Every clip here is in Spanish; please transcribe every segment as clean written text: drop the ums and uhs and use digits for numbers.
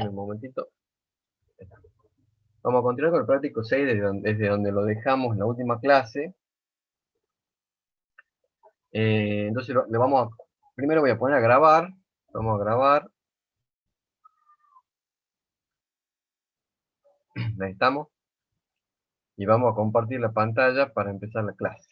un momentito. Vamos a continuar con el práctico 6 desde donde lo dejamos en la última clase. Entonces primero voy a poner a grabar. Vamos a grabar. Ahí estamos. Y vamos a compartir la pantalla para empezar la clase.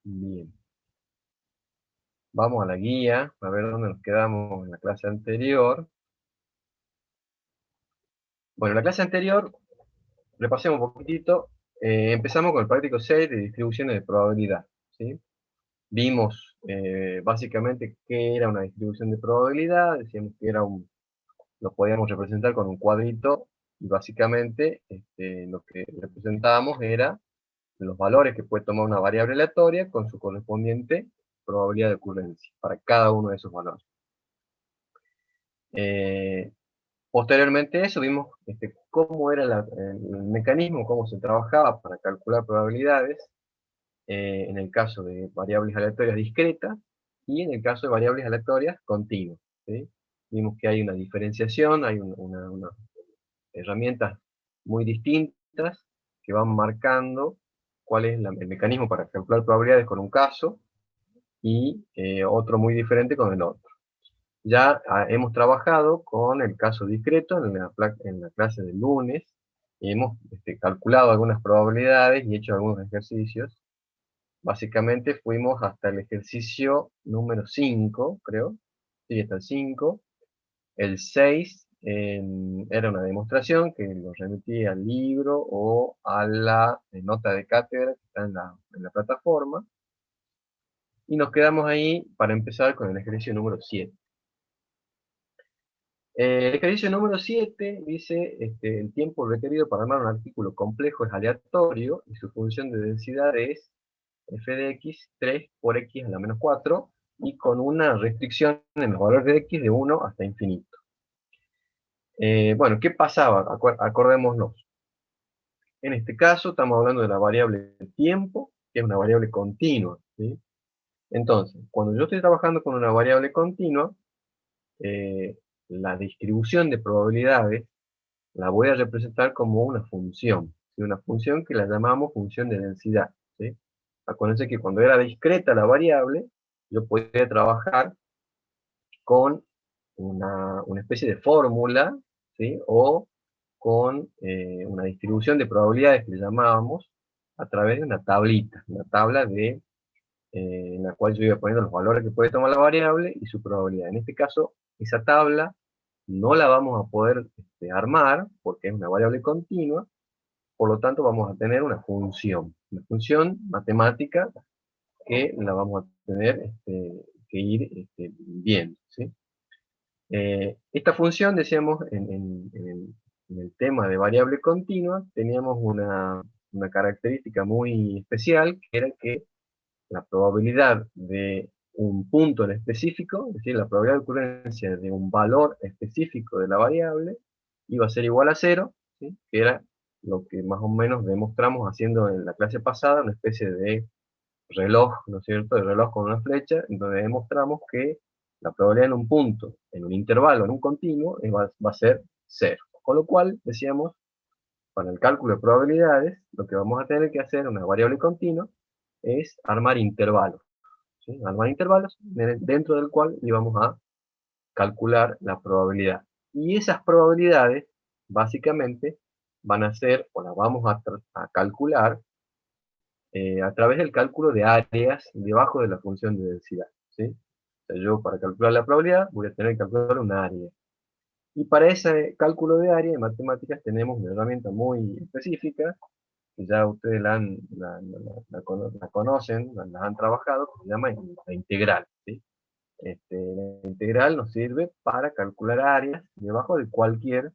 Bien. Vamos a la guía, a ver dónde nos quedamos en la clase anterior. Bueno, en la clase anterior, repasemos un poquitito. Empezamos con el práctico 6 de distribuciones de probabilidad, ¿sí? Vimos básicamente qué era una distribución de probabilidad, decíamos que lo podíamos representar con un cuadrito, y básicamente lo que representábamos era los valores que puede tomar una variable aleatoria con su correspondiente probabilidad de ocurrencia para cada uno de esos valores. Posteriormente a eso vimos cómo era el mecanismo, cómo se trabajaba para calcular probabilidades, en el caso de variables aleatorias discretas y en el caso de variables aleatorias continuas, ¿sí? Vimos que hay una diferenciación, hay unas herramientas muy distintas que van marcando cuál es el mecanismo para calcular probabilidades con un caso y otro muy diferente con el otro. Ya hemos trabajado con el caso discreto en la clase del lunes, hemos calculado algunas probabilidades y hecho algunos ejercicios. Básicamente fuimos hasta el ejercicio número 5, creo. Sí, hasta el 5. El 6 era una demostración que lo remití al libro o a la nota de cátedra que está en la plataforma. Y nos quedamos ahí para empezar con el ejercicio número 7. El ejercicio número 7 dice, el tiempo requerido para armar un artículo complejo es aleatorio y su función de densidad es f de x 3 por x a la menos 4 y con una restricción en los valores de x de 1 hasta infinito. Bueno, ¿qué pasaba? Acordémonos. En este caso estamos hablando de la variable tiempo, que es una variable continua, ¿sí? Entonces, cuando yo estoy trabajando con una variable continua, la distribución de probabilidades la voy a representar como una función, ¿sí? Una función que la llamamos función de densidad, ¿sí? Acuérdense que cuando era discreta la variable, yo podía trabajar con una especie de fórmula, ¿sí? O con una distribución de probabilidades que le llamábamos a través de una tablita, una tabla en la cual yo iba poniendo los valores que puede tomar la variable y su probabilidad. En este caso, esa tabla no la vamos a poder armar porque es una variable continua, por lo tanto vamos a tener una función matemática que la vamos a tener que ir viendo, ¿sí? Esta función, decíamos, en el tema de variable continua, teníamos una característica muy especial, que era que la probabilidad de un punto en específico, es decir, la probabilidad de ocurrencia de un valor específico de la variable, iba a ser igual a 0, ¿sí? Que era lo que más o menos demostramos haciendo en la clase pasada, una especie de reloj, ¿no es cierto?, de reloj con una flecha, en donde demostramos que la probabilidad en un punto, en un intervalo, en un continuo, va a ser 0. Con lo cual, decíamos, para el cálculo de probabilidades, lo que vamos a tener que hacer en una variable continua es armar intervalos, ¿sí? Armar intervalos dentro del cual íbamos a calcular la probabilidad. Y esas probabilidades, básicamente, van a ser, o las vamos a calcular a través del cálculo de áreas debajo de la función de densidad, ¿sí? O sea, yo para calcular la probabilidad voy a tener que calcular un área. Y para ese cálculo de área en matemáticas tenemos una herramienta muy específica, que ya ustedes la conocen, la han trabajado, que se llama la integral, ¿sí? La integral nos sirve para calcular áreas debajo de cualquier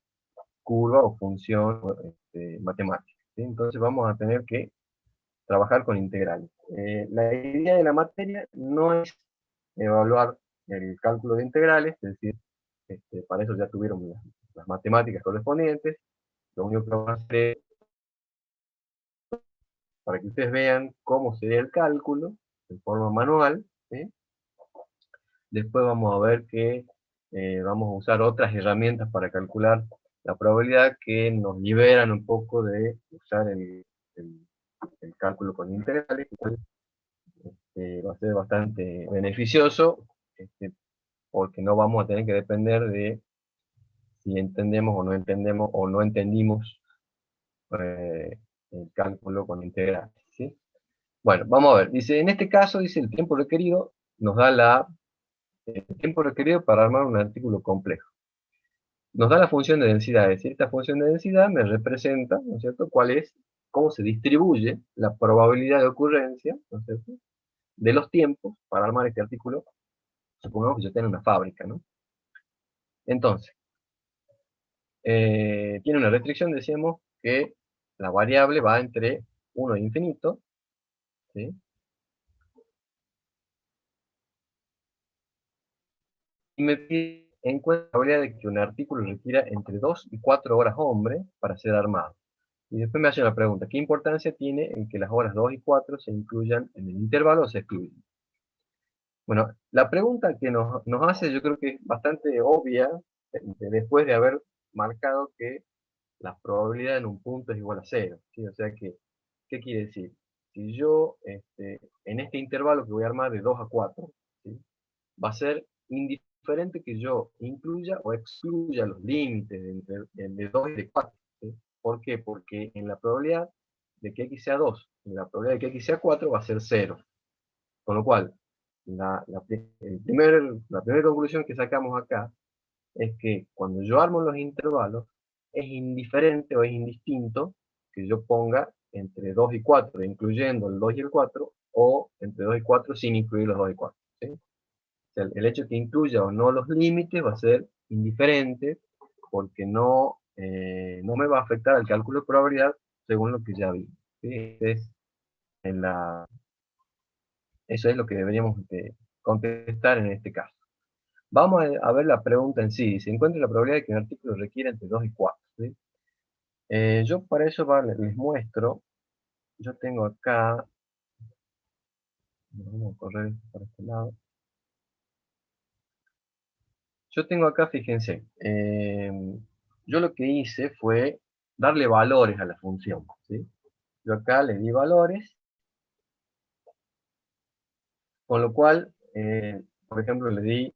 curva o función matemática, ¿sí? Entonces vamos a tener que trabajar con integrales. La idea de la materia no es evaluar el cálculo de integrales, es decir, para eso ya tuvieron las matemáticas correspondientes. Lo único que vamos a hacer es, para que ustedes vean cómo sería el cálculo, en forma manual, ¿sí? Después vamos a ver que vamos a usar otras herramientas para calcular la probabilidad que nos liberan un poco de usar el cálculo con integrales, va a ser bastante beneficioso, porque no vamos a tener que depender de si entendemos o no entendimos eh, el cálculo con integrales, ¿sí? Bueno, vamos a ver. Dice, en este caso, dice, el tiempo requerido nos da el tiempo requerido para armar un artículo complejo. Nos da la función de densidad, es decir, esta función de densidad me representa, ¿no es cierto?, cómo se distribuye la probabilidad de ocurrencia, ¿no es cierto?, de los tiempos para armar este artículo. Supongamos que yo tengo una fábrica, ¿no? Entonces, tiene una restricción, decíamos, que la variable va entre 1 e infinito, ¿sí? Y me pide en cuenta la probabilidad de que un artículo requiera entre 2 y 4 horas hombre para ser armado. Y después me hace una pregunta, ¿qué importancia tiene en que las horas 2 y 4 se incluyan en el intervalo o se excluyan? Bueno, la pregunta que nos hace yo creo que es bastante obvia, después de haber marcado que la probabilidad en un punto es igual a cero, ¿sí? O sea que, ¿qué quiere decir? Si yo, en este intervalo que voy a armar de 2 a 4, ¿sí?, va a ser indiferente que yo incluya o excluya los límites de 2 y de 4, ¿sí? ¿Por qué? Porque en la probabilidad de que x sea 2 y la probabilidad de que x sea 4 va a ser 0. Con lo cual, la primera conclusión que sacamos acá es que cuando yo armo los intervalos, es indiferente o es indistinto que yo ponga entre 2 y 4, incluyendo el 2 y el 4, o entre 2 y 4 sin incluir los 2 y 4, ¿sí? O sea, el hecho de que incluya o no los límites va a ser indiferente, porque no me va a afectar al cálculo de probabilidad según lo que ya vi, ¿sí? En la, Eso es lo que deberíamos contestar en este caso. Vamos a ver la pregunta en sí. Se encuentra la probabilidad de que un artículo requiera entre 2 y 4, ¿sí? Yo para eso les muestro. Yo tengo acá, vamos a correr para este lado. Yo tengo acá, fíjense, yo lo que hice fue darle valores a la función, ¿sí? Yo acá le di valores, con lo cual, por ejemplo, le di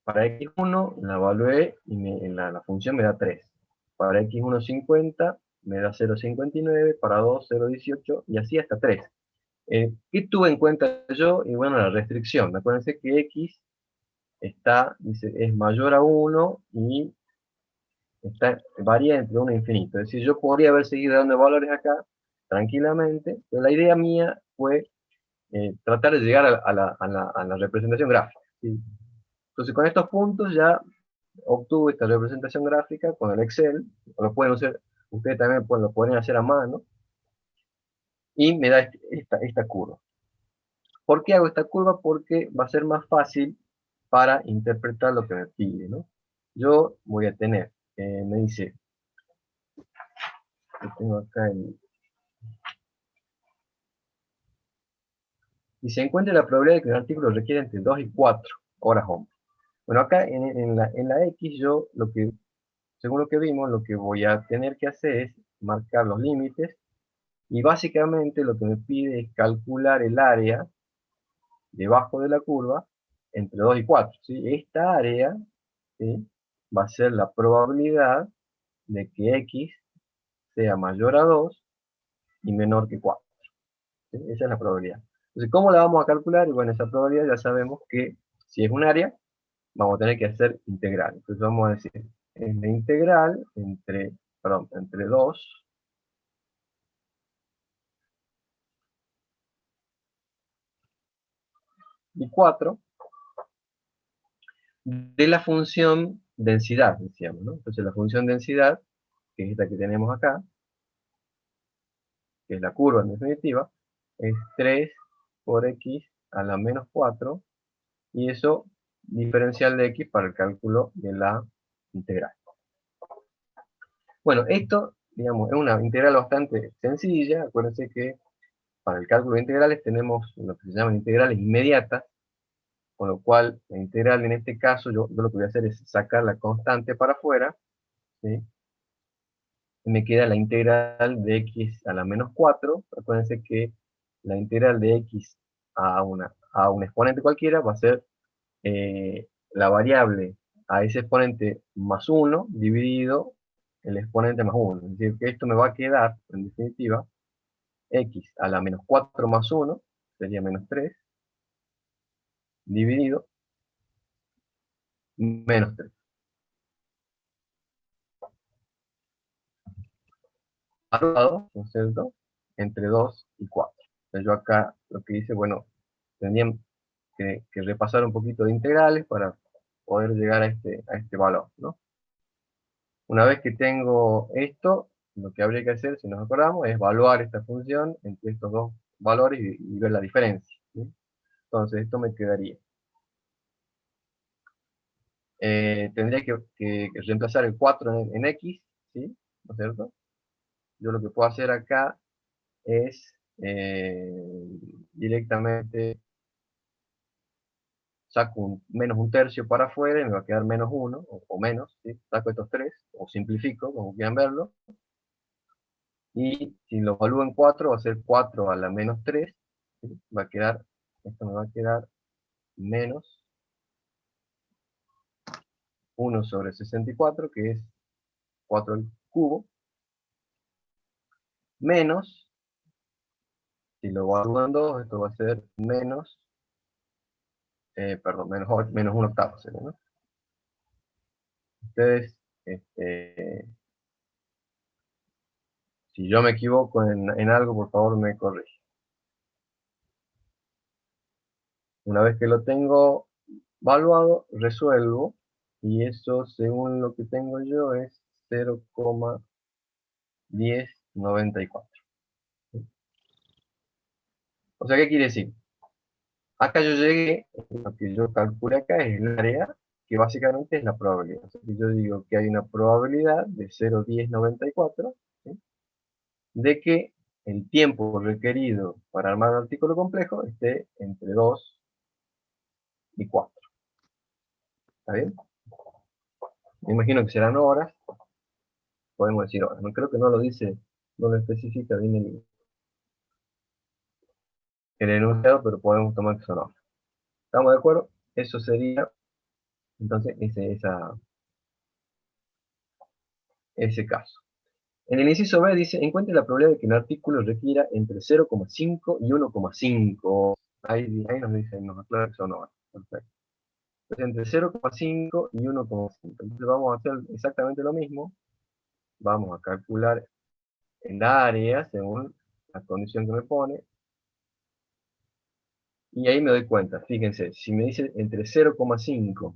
para x1, la evalué y la función me da 3. Para x1 50 me da 0,59, para 2 0,18 y así hasta 3. ¿Qué tuve en cuenta yo? Y bueno, la restricción. Acuérdense que x dice, es mayor a 1 y varía entre 1 e infinito. Es decir, yo podría haber seguido dando valores acá tranquilamente, pero la idea mía fue tratar de llegar a la representación gráfica, ¿sí? Entonces, con estos puntos ya obtuve esta representación gráfica con el Excel, o lo pueden hacer, ustedes también lo pueden hacer a mano, y me da esta curva. ¿Por qué hago esta curva? Porque va a ser más fácil para interpretar lo que me pide, ¿no? Yo voy a tener, me dice, yo tengo acá y se encuentra la probabilidad de que un artículo requiera entre 2 y 4 horas hombre. Bueno, acá en la X yo, según lo que vimos, lo que voy a tener que hacer es marcar los límites, y básicamente lo que me pide es calcular el área debajo de la curva entre 2 y 4, ¿sí? Esta área, ¿sí?, va a ser la probabilidad de que x sea mayor a 2 y menor que 4, ¿sí? Esa es la probabilidad. Entonces, ¿cómo la vamos a calcular? Y bueno, esa probabilidad ya sabemos que si es un área, vamos a tener que hacer integral. Entonces vamos a decir, es la integral entre 2 y 4 de la función densidad, decíamos, ¿no? Entonces la función densidad, que es esta que tenemos acá, que es la curva en definitiva, es 3 por x a la menos 4, y eso diferencial de x para el cálculo de la integral. Bueno, esto, digamos, es una integral bastante sencilla. Acuérdense que para el cálculo de integrales tenemos lo que se llaman integrales inmediatas, con lo cual la integral en este caso, yo lo que voy a hacer es sacar la constante para afuera, ¿sí? Y me queda la integral de x a la menos 4. Acuérdense que la integral de x a un exponente cualquiera va a ser la variable a ese exponente más 1 dividido el exponente más 1. Es decir, que esto me va a quedar, en definitiva, x a la menos 4 más 1, sería menos 3, dividido menos 3. Evaluado, ¿no es cierto?, entre 2 y 4. Entonces yo acá lo que hice, bueno, tendría que repasar un poquito de integrales para poder llegar a este valor, ¿no? Una vez que tengo esto, lo que habría que hacer, si nos acordamos, es evaluar esta función entre estos dos valores y ver la diferencia, ¿sí? Entonces esto me quedaría. Tendría que reemplazar el 4 en x, ¿sí? ¿No es cierto? Yo lo que puedo hacer acá es directamente saco menos un tercio para afuera y me va a quedar menos 1 o menos, ¿sí? Saco estos 3 o simplifico, como quieran verlo, y si lo evalúo en 4 va a ser 4 a la menos 3, ¿sí? Va a quedar, esto me va a quedar menos 1 sobre 64, que es 4 al cubo, menos, si lo evalúo en 2, esto va a ser menos, perdón, menos 1 octavo, sería, ¿no? Ustedes, si yo me equivoco en algo, por favor me corrigen. Una vez que lo tengo evaluado, resuelvo, y eso, según lo que tengo yo, es 0,1094. O sea, ¿qué quiere decir? Acá yo llegué, lo que yo calculé acá es el área, que básicamente es la probabilidad. O sea, que yo digo que hay una probabilidad de 0,1094, ¿sí?, de que el tiempo requerido para armar un artículo complejo esté entre 2 y 4. ¿Está bien? Me imagino que serán horas, podemos decir horas. No creo que no lo dice, no lo especifica bien el enunciado, pero podemos tomar que son horas. ¿Estamos de acuerdo? Eso sería, entonces, ese caso. En el inciso B dice, encuentre la probabilidad de que un artículo requiera entre 0,5 y 1,5. Ahí nos dice, nos aclara que son horas. Perfecto. Entonces, entre 0,5 y 1,5. Entonces vamos a hacer exactamente lo mismo. Vamos a calcular el área según la condición que me pone. Y ahí me doy cuenta, fíjense, si me dice entre 0,5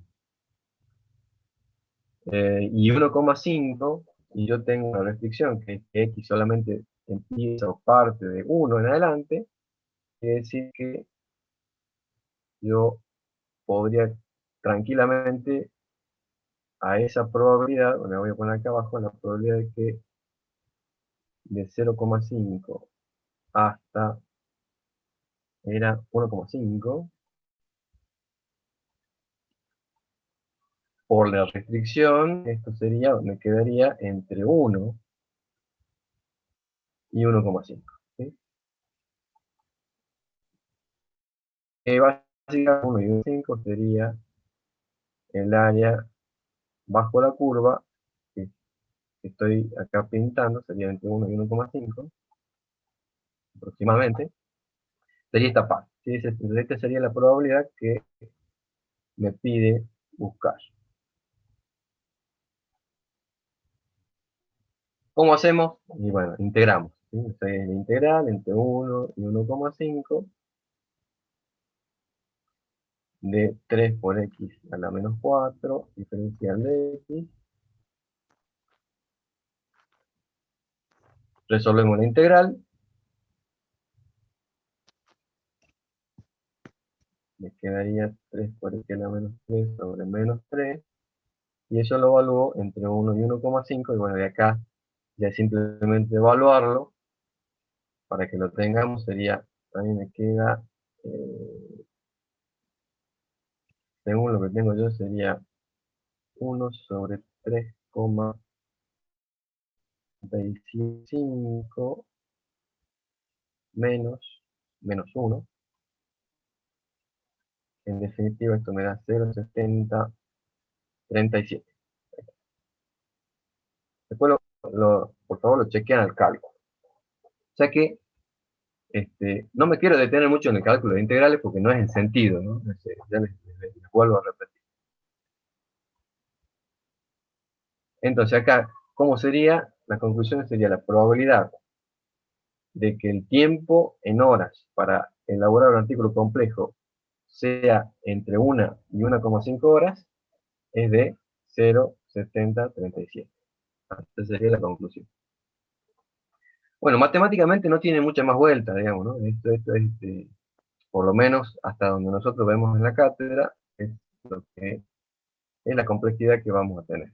y 1,5, y yo tengo una restricción que es que x solamente empieza o parte de 1 en adelante, quiere decir que yo podría tranquilamente a esa probabilidad, me voy a poner acá abajo, la probabilidad de que de 0,5 hasta era 1,5, por la restricción, esto sería, me quedaría entre 1 y 1,5. ¿Sí? Básicamente 1 y 1,5 sería el área bajo la curva que estoy acá pintando, sería entre 1 y 1,5 aproximadamente, sería esta parte. ¿Sí? Esta sería la probabilidad que me pide buscar. ¿Cómo hacemos? Y bueno, integramos. ¿Sí? Esta es la integral entre 1 y 1,5 de 3 por x a la menos 4, diferencial de x. Resolvemos la integral. me quedaría 3 por esquina menos 3 sobre menos 3, y eso lo evalúo entre 1 y 1,5, y bueno, de acá ya simplemente evaluarlo, para que lo tengamos, sería, a mí me queda, según lo que tengo yo, sería 1 sobre 3,25 menos 1. En definitiva, esto me da 0,7037. Después, por favor, lo chequean al cálculo. O sea que no me quiero detener mucho en el cálculo de integrales porque no es el sentido, ¿no? Ya les vuelvo a repetir. Entonces acá, ¿cómo sería? La conclusión sería la probabilidad de que el tiempo en horas para elaborar un artículo complejo sea entre 1 y 1,5 horas es de 0,7037. Esa sería la conclusión. Bueno, matemáticamente no tiene mucha más vuelta, digamos, ¿no? Esto es, por lo menos hasta donde nosotros vemos en la cátedra, es lo que es la complejidad que vamos a tener.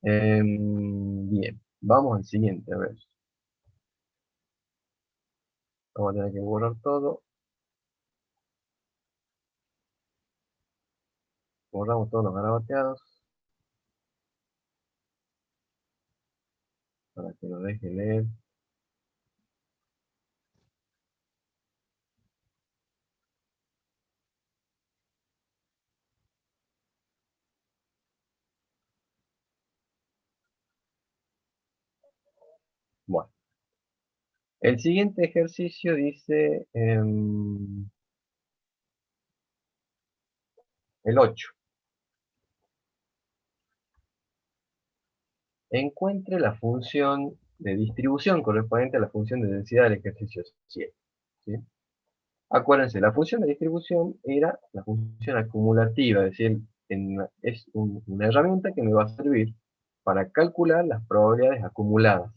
Bien, vamos al siguiente, a ver. Vamos a tener que borrar todo. Borramos todos los garabateados para que nos deje leer. Bueno, el siguiente ejercicio dice el 8. Encuentre la función de distribución correspondiente a la función de densidad del ejercicio 7. ¿Sí? Acuérdense, la función de distribución era la función acumulativa, es decir, es una herramienta que me va a servir para calcular las probabilidades acumuladas.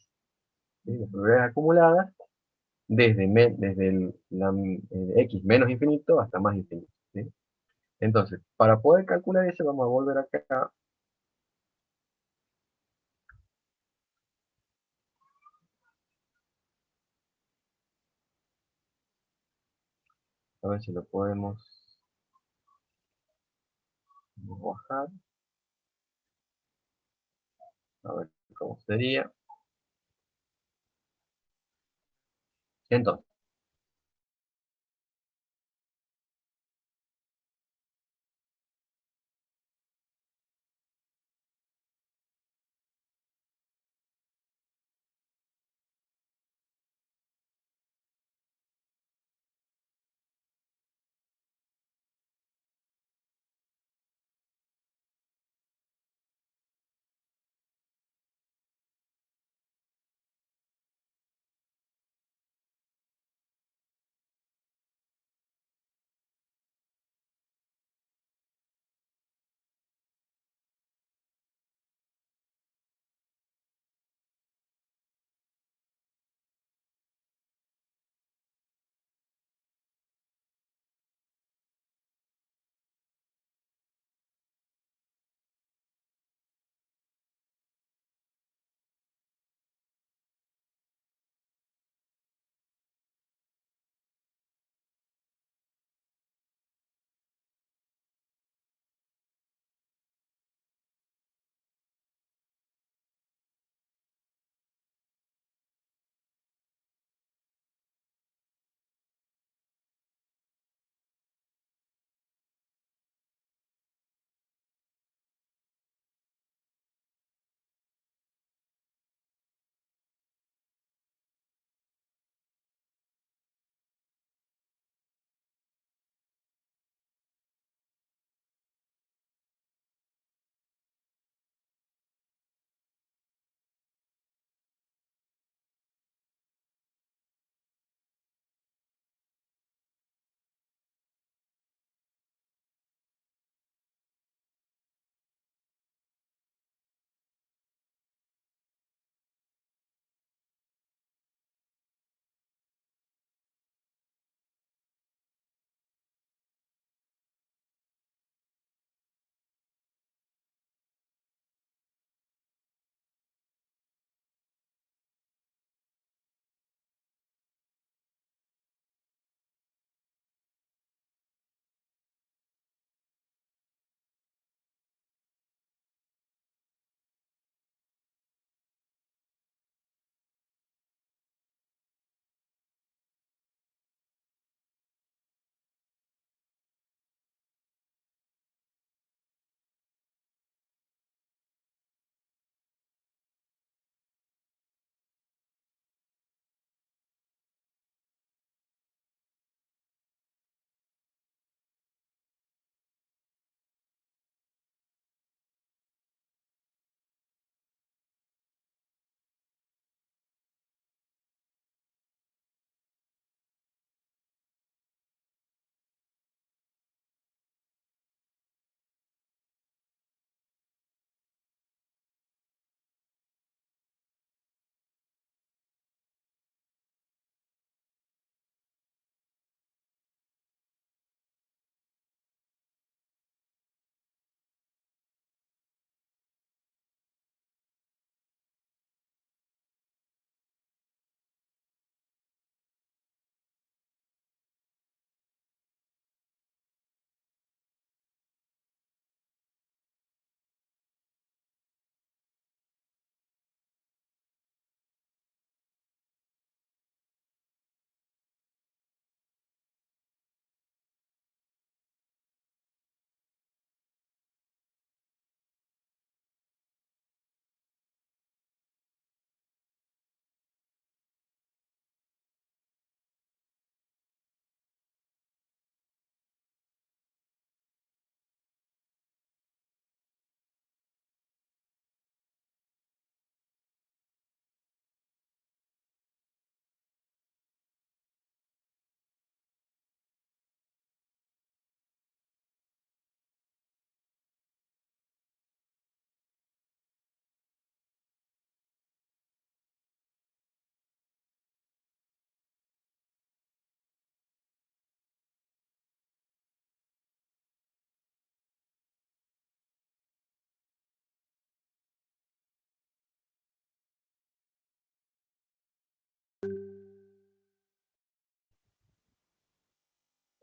¿Sí? Las probabilidades acumuladas desde el x menos infinito hasta más infinito. ¿Sí? Entonces, para poder calcular eso, vamos a volver acá. A ver si lo podemos bajar. A ver cómo sería. Entonces,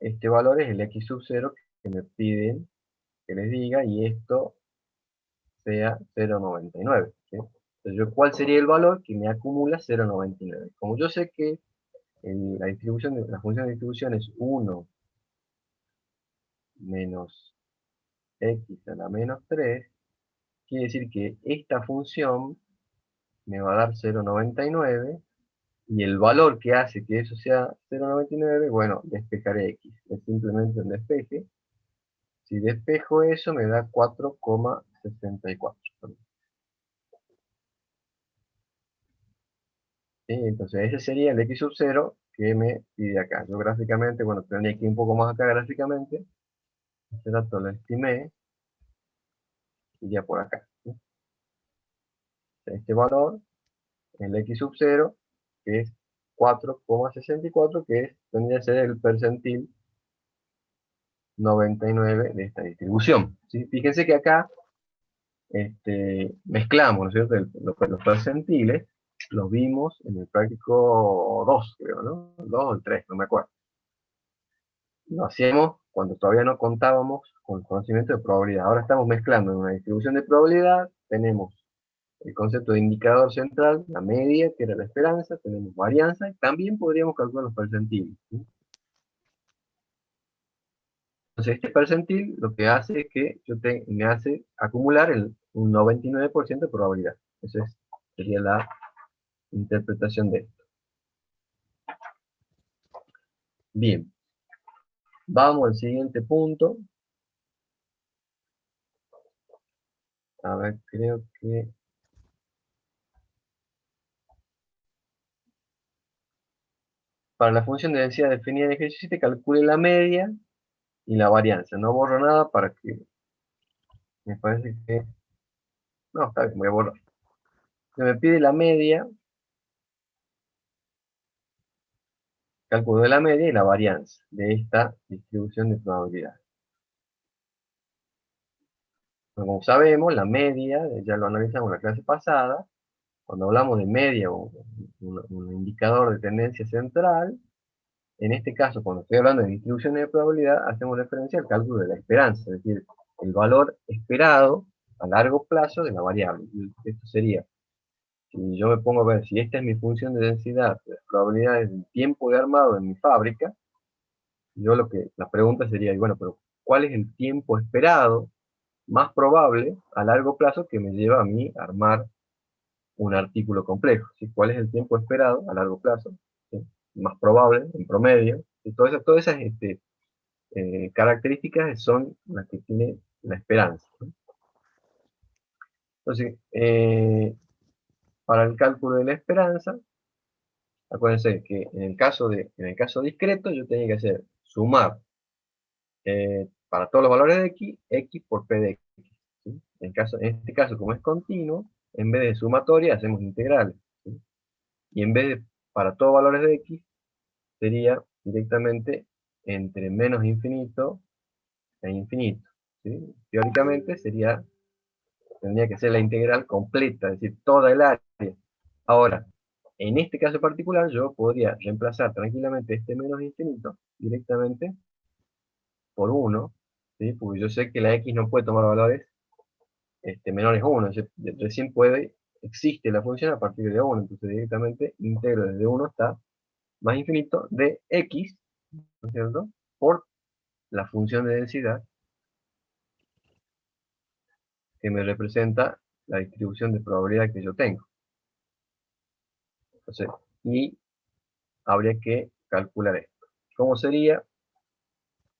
este valor es el x sub 0 que me piden que les diga, y esto sea 0,99, ¿sí? Entonces, ¿cuál sería el valor que me acumula 0,99? Como yo sé que la función de distribución es 1 menos x a la menos 3, quiere decir que esta función me va a dar 0,99, y el valor que hace que eso sea 0,99, bueno, despejaré x. Es simplemente un despeje. Si despejo eso, me da 4,64. ¿Sí? Entonces ese sería el x sub 0 que me pide acá. Yo gráficamente, bueno, tendría que ir un poco más acá gráficamente. Este dato lo estimé, iría por acá, ¿sí? Este valor, el x sub 0, que es 4,64, tendría que ser el percentil 99 de esta distribución, ¿sí? Fíjense que acá mezclamos, ¿no es cierto? Los percentiles los vimos en el práctico 2, creo, ¿no? El 2 o el 3, no me acuerdo. Lo hacíamos cuando todavía no contábamos con el conocimiento de probabilidad. Ahora estamos mezclando en una distribución de probabilidad, tenemos el concepto de indicador central, la media, que era la esperanza, tenemos varianza, y también podríamos calcular los percentiles, ¿sí? Entonces este percentil lo que hace es que me hace acumular un 99% de probabilidad. Esa sería la interpretación de esto. Bien, vamos al siguiente punto. A ver, creo que... Para la función de densidad definida en ejercicio 7, calcule la media y la varianza. No borro nada para que... Me parece que... No, está bien, voy a borrar. Se me pide la media, cálculo de la media y la varianza de esta distribución de probabilidad. Como sabemos, la media, ya lo analizamos en la clase pasada, cuando hablamos de media o un indicador de tendencia central, en este caso, cuando estoy hablando de distribuciones de probabilidad, hacemos referencia al cálculo de la esperanza, es decir, el valor esperado a largo plazo de la variable. Esto sería, si yo me pongo a ver si esta es mi función de densidad de las probabilidades del tiempo de armado en mi fábrica, la pregunta sería, y bueno, pero ¿cuál es el tiempo esperado más probable a largo plazo que me lleva a mí a armar un artículo complejo? ¿Sí? ¿Cuál es el tiempo esperado a largo plazo? ¿Sí? Más probable, en promedio. Y todas esas características son las que tiene la esperanza, ¿no? Entonces, para el cálculo de la esperanza, acuérdense que en el caso discreto yo tenía que hacer sumar para todos los valores de x por p de x, ¿sí? En este caso, como es continuo, en vez de sumatoria hacemos integrales, ¿sí? Y en vez de para todos valores de x, sería directamente entre menos infinito e infinito, ¿sí? Teóricamente tendría que ser la integral completa, es decir, toda el área. Ahora, en este caso particular, yo podría reemplazar tranquilamente este menos infinito directamente por 1, ¿sí? Porque yo sé que la x no puede tomar valores menores a 1, recién existe la función a partir de 1, entonces directamente integro desde 1 hasta más infinito de x, ¿no es cierto?, por la función de densidad que me representa la distribución de probabilidad que yo tengo. Entonces, y habría que calcular esto. ¿Cómo sería?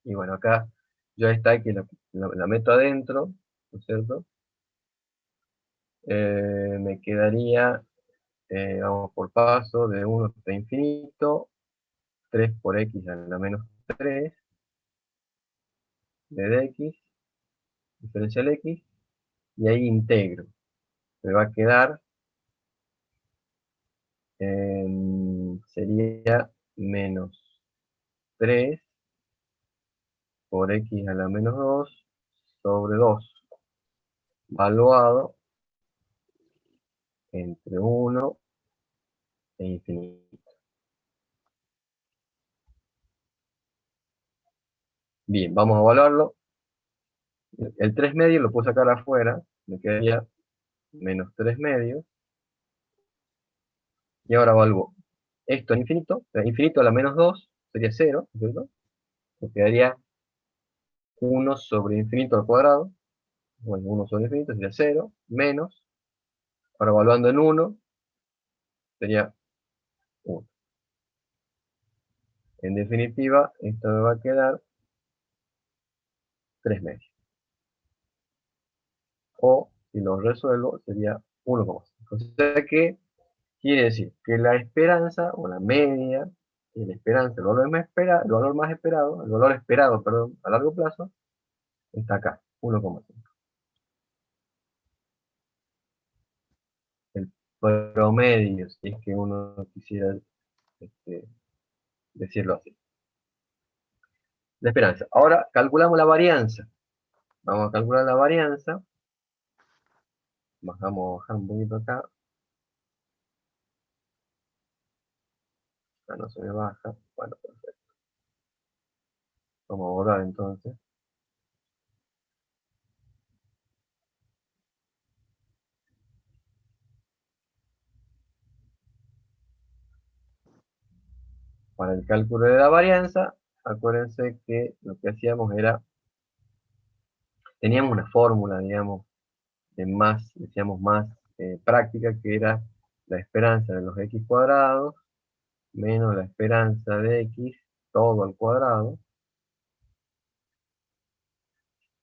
Y bueno, acá ya está que la meto adentro, ¿no es cierto? Me quedaría, vamos por paso, de 1 hasta infinito, 3 por x a la menos 3, de x, diferencial x, y ahí integro. Me va a quedar, sería menos 3 por x a la menos 2 sobre 2, valuado entre 1 e infinito. Bien, vamos a evaluarlo. El 3 medios lo puedo sacar afuera, me quedaría menos 3 medios. Y ahora evalúo esto en infinito, infinito a la menos 2 sería 0, ¿cierto? Me quedaría 1 sobre infinito al cuadrado, bueno, 1 sobre infinito sería 0, menos, ahora evaluando en 1, sería 1. En definitiva, esto me va a quedar 3 medios. O, si lo resuelvo, sería 1,5. O sea que quiere decir que la esperanza, o la media, y la esperanza, el valor más esperado, el valor esperado, perdón, a largo plazo, está acá, 1,5. El promedio, si es que uno quisiera este, decirlo así. La esperanza. Ahora calculamos la varianza. Vamos a calcular la varianza. Vamos a bajar un poquito acá. Ah, no se me baja. Bueno, perfecto. Vamos a borrar entonces. Para el cálculo de la varianza, acuérdense que lo que hacíamos era, teníamos una fórmula, digamos, de más, decíamos más práctica, que era la esperanza de los x cuadrados menos la esperanza de x todo al cuadrado.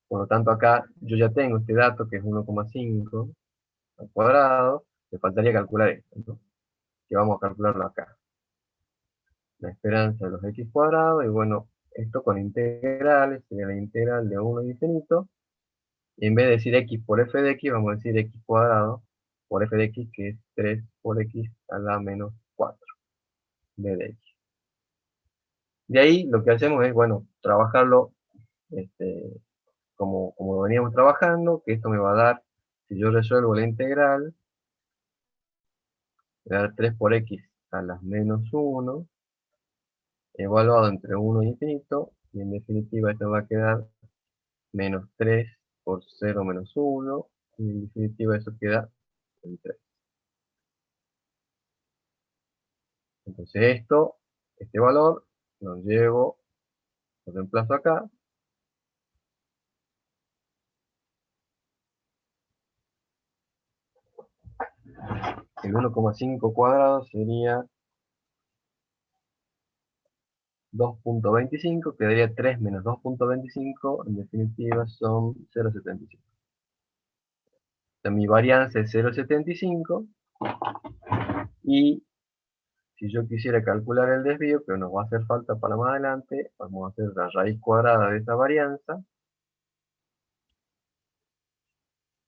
Por lo tanto, acá yo ya tengo este dato que es 1,5 al cuadrado. Me faltaría calcular esto, ¿no? Que vamos a calcularlo acá. La esperanza de los x cuadrados, y bueno, esto con integrales, sería la integral de 1 a infinito. Y en vez de decir x por f de x, vamos a decir x cuadrado por f de x, que es 3 por x a la menos 4 b de x. De ahí lo que hacemos es, bueno, trabajarlo este, como lo veníamos trabajando, que esto me va a dar, si yo resuelvo la integral, me va a dar 3 por x a las menos 1, evaluado entre 1 y infinito, y en definitiva esto va a quedar menos 3 por 0 menos 1, y en definitiva eso queda en 3. Entonces este valor, lo llevo, lo reemplazo acá, el 1,5 cuadrado sería 2,25, quedaría 3 menos 2,25, en definitiva son 0,75. Mi varianza es 0,75 y si yo quisiera calcular el desvío, pero nos va a hacer falta para más adelante, vamos a hacer la raíz cuadrada de esa varianza.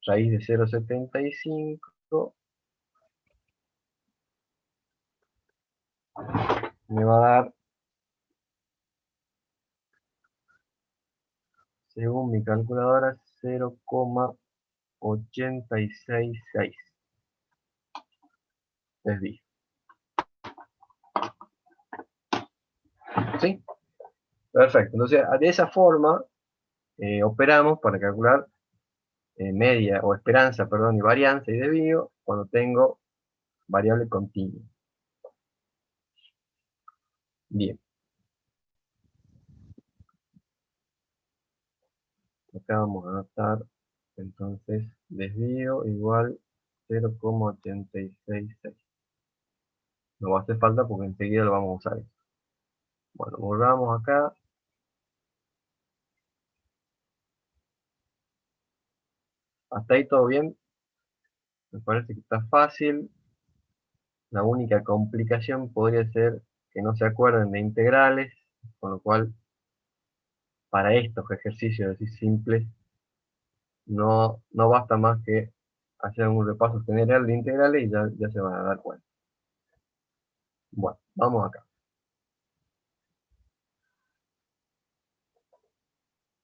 Raíz de 0,75 me va a dar, según mi calculadora, 0,866 desvío. ¿Sí? Perfecto. Entonces, de esa forma operamos para calcular media o esperanza, perdón, y varianza y desvío cuando tengo variable continua. Bien. Acá vamos a anotar entonces desvío igual 0,866. No va a hacer falta porque enseguida lo vamos a usar. Bueno, volvamos acá. Hasta ahí todo bien. Me parece que está fácil. La única complicación podría ser que no se acuerden de integrales, con lo cual para estos ejercicios así simples no basta más que hacer un repaso general de integrales y ya se van a dar cuenta. Bueno, vamos acá.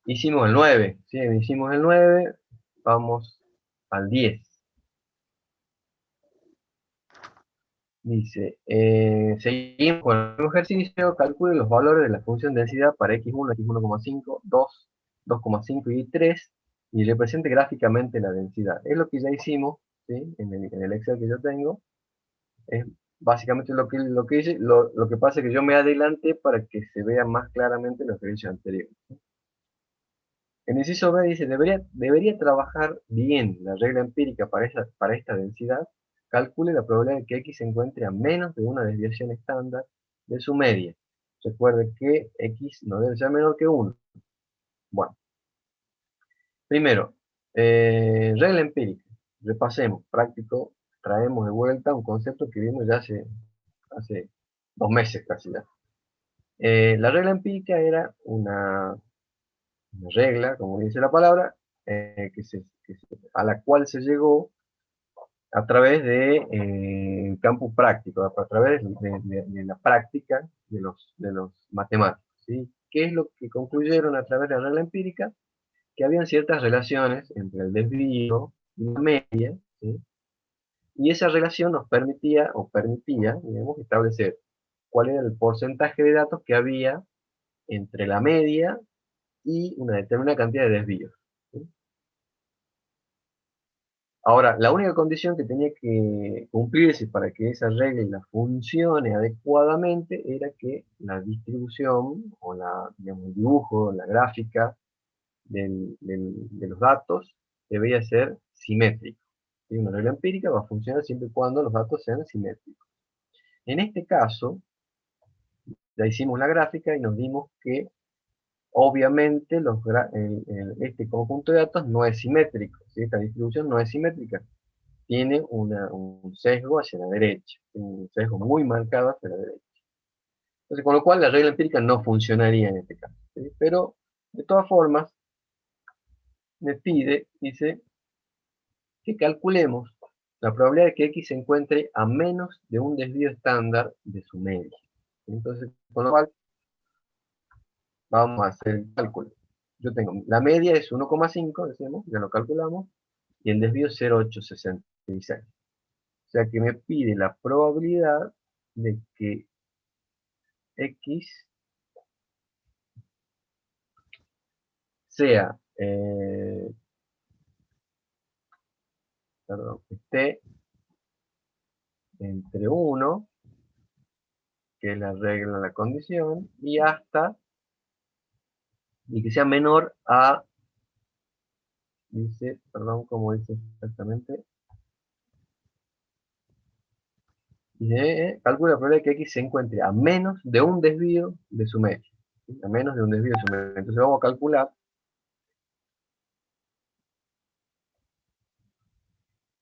Hicimos el 9, ¿sí? Hicimos el 9, vamos al 10. Dice, seguimos con el mismo ejercicio, calcule los valores de la función densidad para x1, x1,5, 2, 2,5 y 3, y represente gráficamente la densidad. Es lo que ya hicimos, ¿sí? En el Excel que yo tengo, es básicamente lo que hice, lo que pasa es que yo me adelanté para que se vea más claramente lo que hice anterior. En el inciso B dice, debería trabajar bien la regla empírica para esta densidad. Calcule la probabilidad de que X se encuentre a menos de una desviación estándar de su media. Recuerde que X no debe ser menor que 1. Bueno, primero, regla empírica. Repasemos, práctico, traemos de vuelta un concepto que vimos ya hace 2 meses casi ya. La regla empírica era una regla, como dice la palabra, a la cual se llegó a través de campo práctico, a través de la práctica de los matemáticos, ¿sí? ¿Qué es lo que concluyeron a través de la regla empírica? Que habían ciertas relaciones entre el desvío y la media, ¿sí? Y esa relación nos permitía, digamos, establecer cuál era el porcentaje de datos que había entre la media y una determinada cantidad de desvíos, ¿sí? Ahora, la única condición que tenía que cumplirse para que esa regla funcione adecuadamente era que la distribución o digamos, el dibujo, la gráfica de los datos debía ser simétrico, ¿sí? Una regla empírica va a funcionar siempre y cuando los datos sean simétricos. En este caso, ya hicimos la gráfica y nos dimos que obviamente este conjunto de datos no es simétrico, ¿sí? Esta distribución no es simétrica. Tiene un sesgo hacia la derecha, un sesgo muy marcado hacia la derecha. Entonces, con lo cual la regla empírica no funcionaría en este caso, ¿sí? Pero, de todas formas, me pide, dice, que calculemos la probabilidad de que X se encuentre a menos de un desvío estándar de su media. Entonces, con lo cual, vamos a hacer el cálculo. Yo tengo, la media es 1,5, decimos, ya lo calculamos, y el desvío es 0,866. O sea que me pide la probabilidad de que X sea, perdón, esté entre 1, que es la regla, la condición, y que sea menor a, dice, perdón, ¿cómo dice exactamente? Dice, calcula la probabilidad de que X se encuentre a menos de un desvío de su media, ¿sí? A menos de un desvío de su media. Entonces vamos a calcular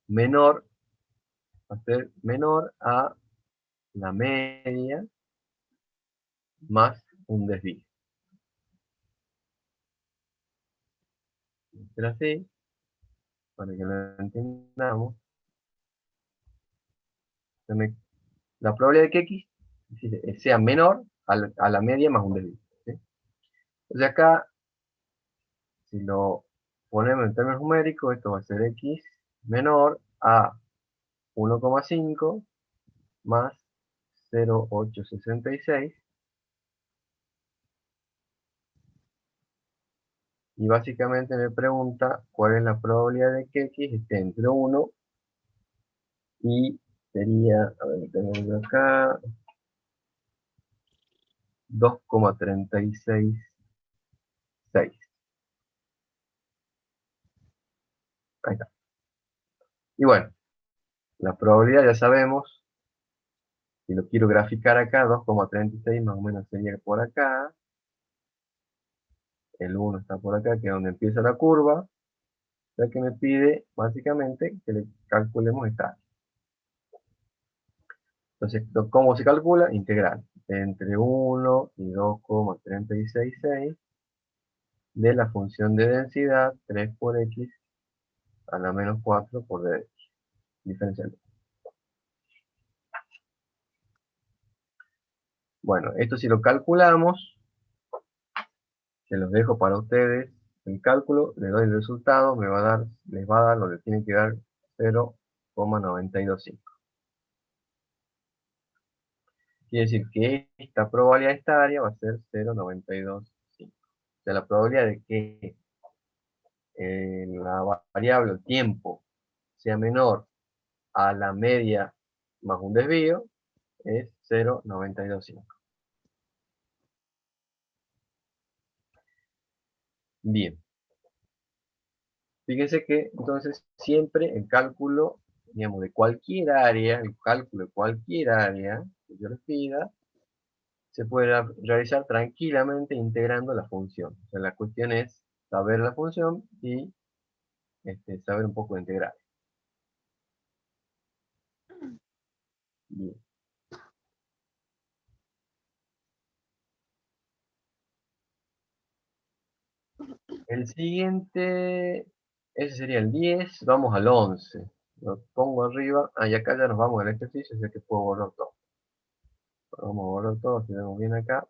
menor, va a ser menor a la media más un desvío. Será así, para que lo entendamos. La probabilidad de que X sea menor a la media más un desvío, ¿sí? Entonces acá, si lo ponemos en términos numéricos, esto va a ser X menor a 1,5 más 0,866, y básicamente me pregunta cuál es la probabilidad de que X esté entre 1 y sería, a ver, tenemos acá, 2,366. Ahí está. Y bueno, la probabilidad ya sabemos, si lo quiero graficar acá, 2,36 más o menos sería por acá, el 1 está por acá, que es donde empieza la curva, ya que me pide básicamente que le calculemos esta. Entonces, ¿cómo se calcula? Integral entre 1 y 2,366 de la función de densidad 3 por x a la menos 4 por d diferencial. Bueno, esto si lo calculamos, se los dejo para ustedes el cálculo, le doy el resultado, les va a dar lo que tiene que dar 0,925. Quiere decir que esta probabilidad de esta área va a ser 0,925. O sea, la probabilidad de que la variable el tiempo sea menor a la media más un desvío es 0,925. Bien. Fíjense que entonces siempre el cálculo, digamos, de cualquier área, el cálculo de cualquier área que yo les pida, se puede realizar tranquilamente integrando la función. O sea, la cuestión es saber la función y saber un poco de integrar. Bien. El siguiente, ese sería el 10, vamos al 11. Lo pongo arriba, y acá ya nos vamos al ejercicio, así que puedo borrar todo. Vamos a borrar todo, si vemos bien acá.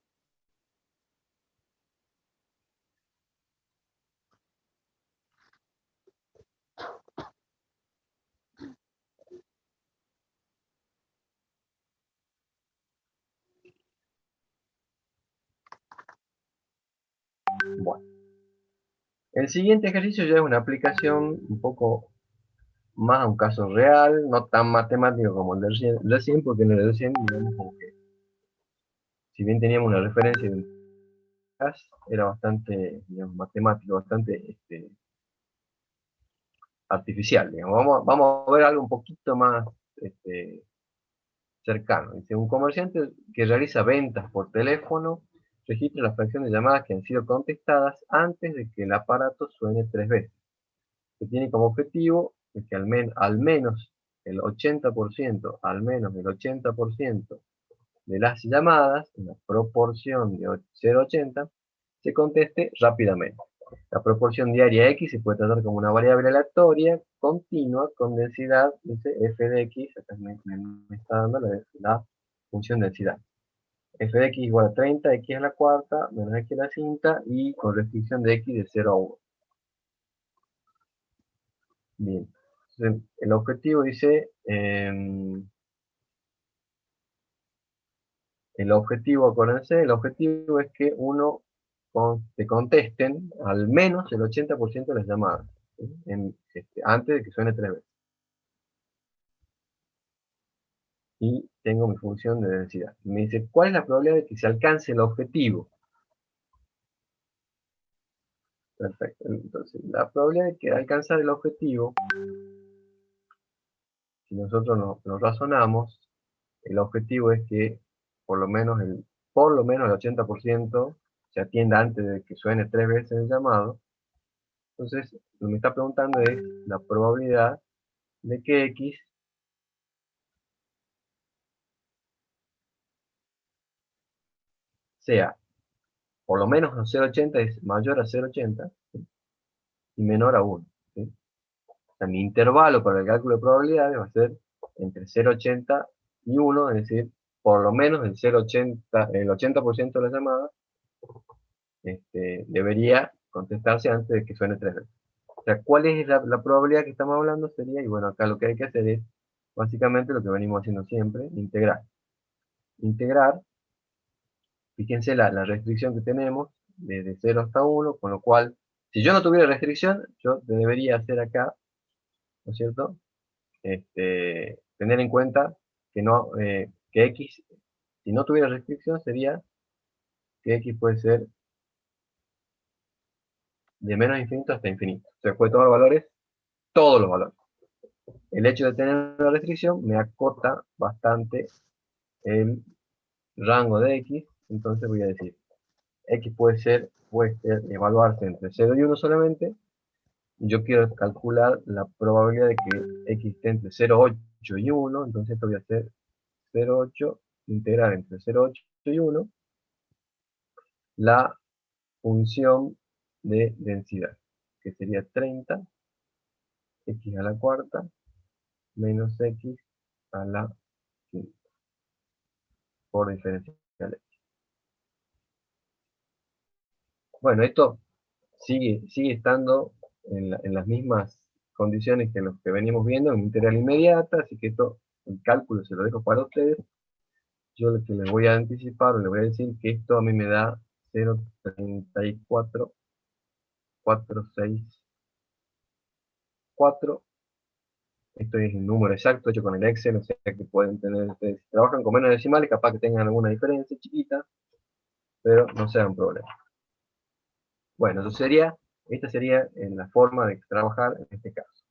Bueno, el siguiente ejercicio ya es una aplicación un poco más a un caso real, no tan matemático como el de recién, porque en el de recién, digamos, como que, si bien teníamos una referencia de un caso, era bastante, digamos, matemático, bastante artificial, digamos. Vamos a ver algo un poquito más cercano. Dice, un comerciante que realiza ventas por teléfono registra la fracción de llamadas que han sido contestadas antes de que el aparato suene 3 veces. Se tiene como objetivo de que al menos el 80%, al menos el 80% de las llamadas, una proporción de 0,80, se conteste rápidamente. La proporción diaria X se puede tratar como una variable aleatoria, continua, con densidad, dice f de X, acá me está dando la función densidad. F de X igual a 30, X a la cuarta, menos X a la quinta, y con restricción de X de 0 a 1. Bien. Entonces, el objetivo dice, el objetivo, acuérdense, el objetivo es que te contesten al menos el 80% de las llamadas, ¿sí? Antes de que suene 3 veces. Y tengo mi función de densidad. Me dice, ¿cuál es la probabilidad de que se alcance el objetivo? Perfecto. Entonces, la probabilidad de que alcanzar el objetivo, si nosotros lo razonamos, el objetivo es que por lo menos el 80% se atienda antes de que suene 3 veces el llamado. Entonces, lo que me está preguntando es la probabilidad de que X sea por lo menos a 0,80, es mayor a 0,80, ¿sí? Y menor a 1. ¿Sí? O sea, mi intervalo para el cálculo de probabilidades va a ser entre 0,80 y 1, es decir, por lo menos el 80% de las llamadas debería contestarse antes de que suene 3 veces. O sea, ¿cuál es la probabilidad que estamos hablando? Sería, y bueno, acá lo que hay que hacer es básicamente lo que venimos haciendo siempre, integrar. Integrar, fíjense la restricción que tenemos, desde 0 hasta 1, con lo cual, si yo no tuviera restricción, yo debería hacer acá, ¿no es cierto? Tener en cuenta que, no, que X, si no tuviera restricción, sería que X puede ser de menos infinito hasta infinito. O sea, puede tomar valores, todos los valores. El hecho de tener una restricción me acota bastante el rango de X, entonces voy a decir, X puede evaluarse entre 0 y 1 solamente. Yo quiero calcular la probabilidad de que X esté entre 0,8 y 1, entonces esto voy a hacer 0,8, integrar entre 0,8 y 1, la función de densidad, que sería 30, X a la cuarta, menos X a la quinta, por diferencial X. Bueno, esto sigue estando en las mismas condiciones que los que venimos viendo, en integral inmediata, así que esto, el cálculo se lo dejo para ustedes. yo lo que le voy a anticipar, o le voy a decir que esto a mí me da 0,34464. Esto es el número exacto hecho con el Excel, o sea que pueden tener, ustedes, si trabajan con menos decimales, capaz que tengan alguna diferencia chiquita, pero no sea un problema. Bueno, esta sería la forma de trabajar en este caso.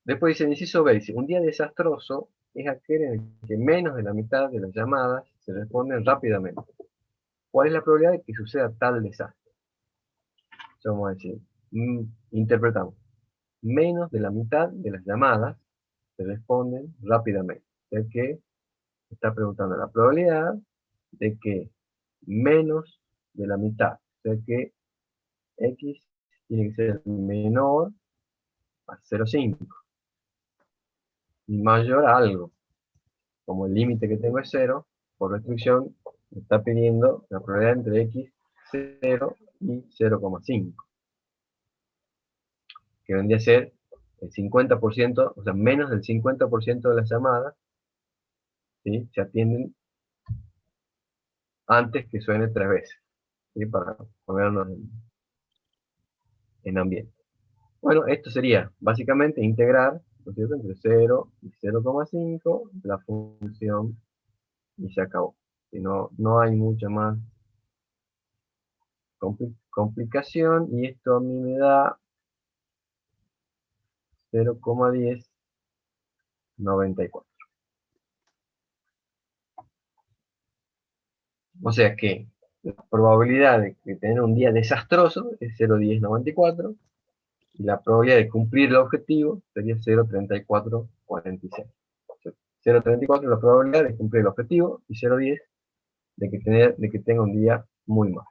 Después dice, inciso B, dice, un día desastroso es aquel en el que menos de la mitad de las llamadas se responden rápidamente. ¿Cuál es la probabilidad de que suceda tal desastre? Entonces vamos a decir, interpretamos, menos de la mitad de las llamadas se responden rápidamente. O sea que está preguntando la probabilidad de que menos de la mitad, o sea que X tiene que ser menor a 0,5 y mayor a algo. Como el límite que tengo es 0, por restricción me está pidiendo la probabilidad entre X 0 y 0,5, que vendría a ser el 50%, o sea, menos del 50% de las llamadas, ¿sí?, se atienden antes que suene 3 veces, ¿sí?, para ponernos en ambiente. Bueno, esto sería básicamente integrar, ¿no es cierto?, entre 0 y 0,5 la función y se acabó. Si no, no hay mucha más complicación, y esto a mí me da 0,1094. O sea que la probabilidad de tener un día desastroso es 0,1094 y la probabilidad de cumplir el objetivo sería 0,3446. 0,34 es la probabilidad de cumplir el objetivo y 0,10 de que tenga un día muy malo.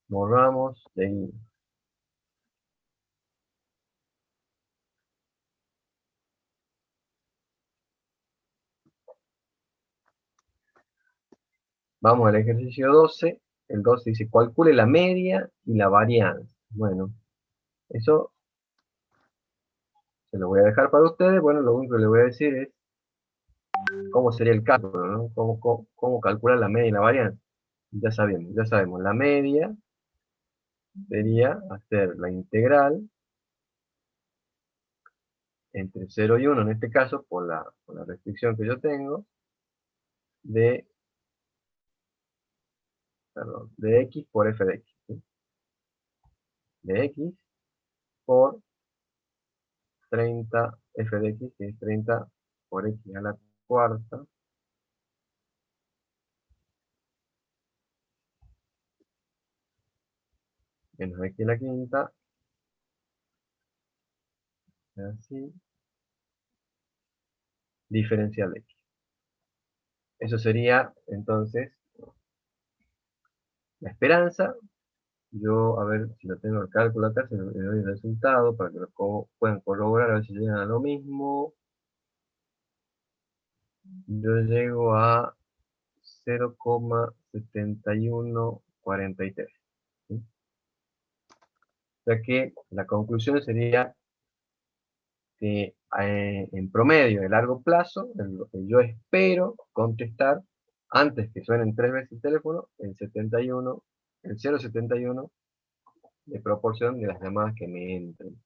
Borramos, seguimos. Vamos al ejercicio 12. El 12 dice, calcule la media y la varianza. Bueno, eso se lo voy a dejar para ustedes. Bueno, lo único que les voy a decir es cómo sería el cálculo, ¿no? Cómo calcular la media y la varianza. Ya sabemos. La media sería hacer la integral entre 0 y 1, en este caso, por la restricción que yo tengo, de, perdón, de x por f de x, ¿sí? De x por 30 f de x, que es 30 por x a la cuarta, menos x a la quinta, así, diferencial de x. Eso sería, entonces, la esperanza. Yo, a ver si lo tengo el cálculo acá, se le doy el resultado para que lo puedan corroborar, a ver si llegan a lo mismo. Yo llego a 0,7143. ¿Sí? O sea que la conclusión sería que en promedio, de largo plazo, en lo que yo espero contestar antes que suenen 3 veces el teléfono, el 0,71 de proporción de las llamadas que me entren.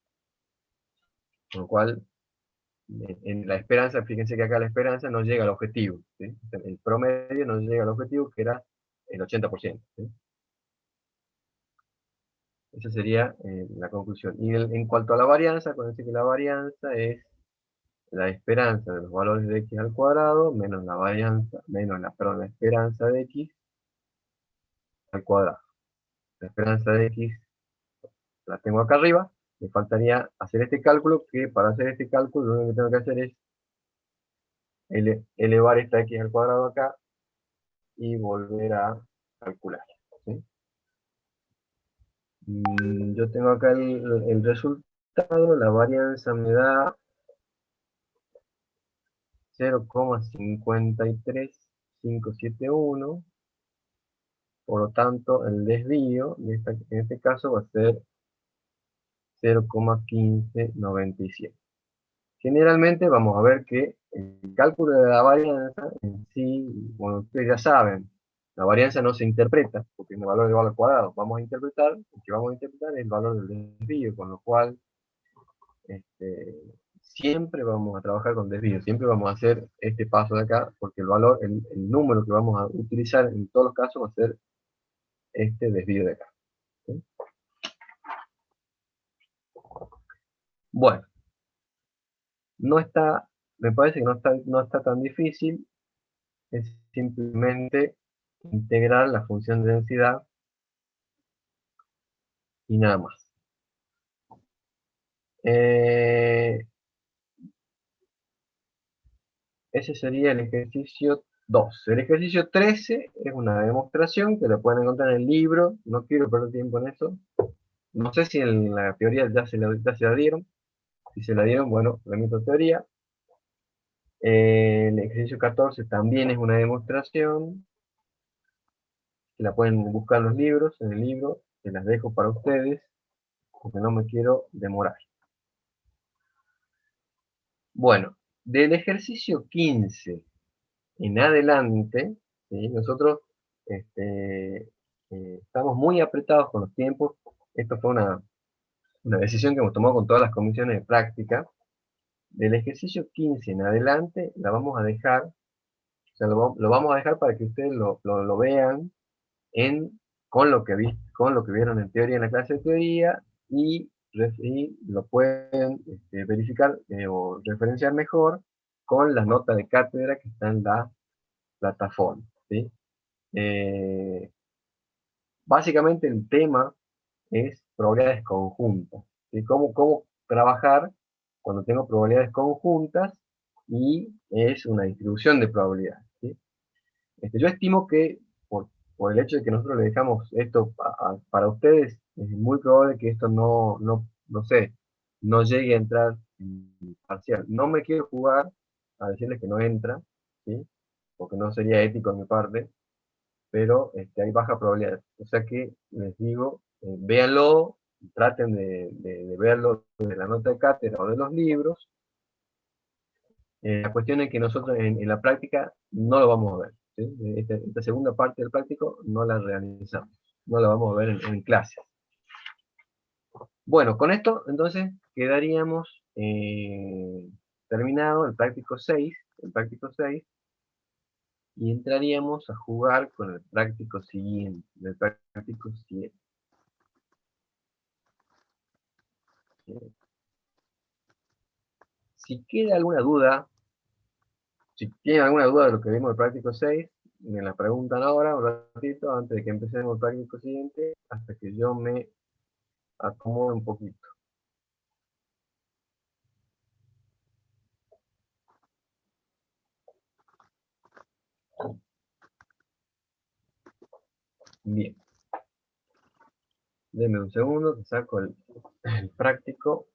Con lo cual, en la esperanza, fíjense que acá la esperanza no llega al objetivo, ¿sí? El promedio no llega al objetivo, que era el 80%, ¿sí? Esa sería la conclusión. Y en cuanto a la varianza, acuérdense que la varianza es la esperanza de los valores de x al cuadrado menos la varianza, perdón, la esperanza de x al cuadrado. La esperanza de x la tengo acá arriba, me faltaría hacer este cálculo, que para hacer este cálculo lo único que tengo que hacer es elevar esta x al cuadrado acá y volver a calcular, ¿sí? Yo tengo acá el resultado, la varianza me da 0,53571 Por lo tanto, el desvío en este caso va a ser 0,1597. Generalmente vamos a ver que el cálculo de la varianza en sí, bueno, ustedes ya saben, la varianza no se interpreta, porque es un valor igual al cuadrado. Vamos a interpretar, lo que vamos a interpretar es el valor del desvío, con lo cual siempre vamos a trabajar con desvío, siempre vamos a hacer este paso de acá, porque el valor, el número que vamos a utilizar en todos los casos va a ser este desvío de acá. ¿Sí? Bueno, no está, me parece que no está tan difícil, es simplemente integrar la función de densidad y nada más. Ese sería el ejercicio 2. El ejercicio 13 es una demostración que la pueden encontrar en el libro, no quiero perder tiempo en eso. No sé si en la teoría ya se la dieron. Si se la dieron, bueno, remito teoría. El ejercicio 14 también es una demostración, que la pueden buscar en los libros, en el libro, que las dejo para ustedes, porque no me quiero demorar. Bueno, del ejercicio 15 en adelante, ¿sí? Nosotros estamos muy apretados con los tiempos. Esto fue una decisión que hemos tomado con todas las comisiones de práctica. Del ejercicio 15 en adelante la vamos a dejar, o sea, lo vamos a dejar para que ustedes lo vean con lo que vieron en teoría en la clase de teoría y lo pueden verificar o referenciar mejor con las notas de cátedra que están en la plataforma. ¿Sí? Básicamente el tema es probabilidades conjuntas. ¿Sí? Cómo trabajar cuando tengo probabilidades conjuntas y es una distribución de probabilidades. ¿Sí? Yo estimo que por el hecho de que nosotros le dejamos esto para ustedes, es muy probable que esto no sé, no llegue a entrar en parcial. No me quiero jugar a decirles que no entra, ¿sí? Porque no sería ético de mi parte, pero hay baja probabilidad. O sea que les digo, véanlo, traten de verlo de la nota de cátedra o de los libros. La cuestión es que nosotros en la práctica no lo vamos a ver. ¿Sí? Esta segunda parte del práctico no la realizamos, no la vamos a ver en clase. Bueno, con esto entonces quedaríamos terminado el práctico 6, y entraríamos a jugar con el práctico siguiente, el práctico 7. Si queda alguna duda, si tienen alguna duda de lo que vimos en el práctico 6, me la preguntan ahora, un ratito, antes de que empecemos el práctico siguiente, hasta que yo me acomode un poquito. Bien. Denme un segundo, que saco el práctico.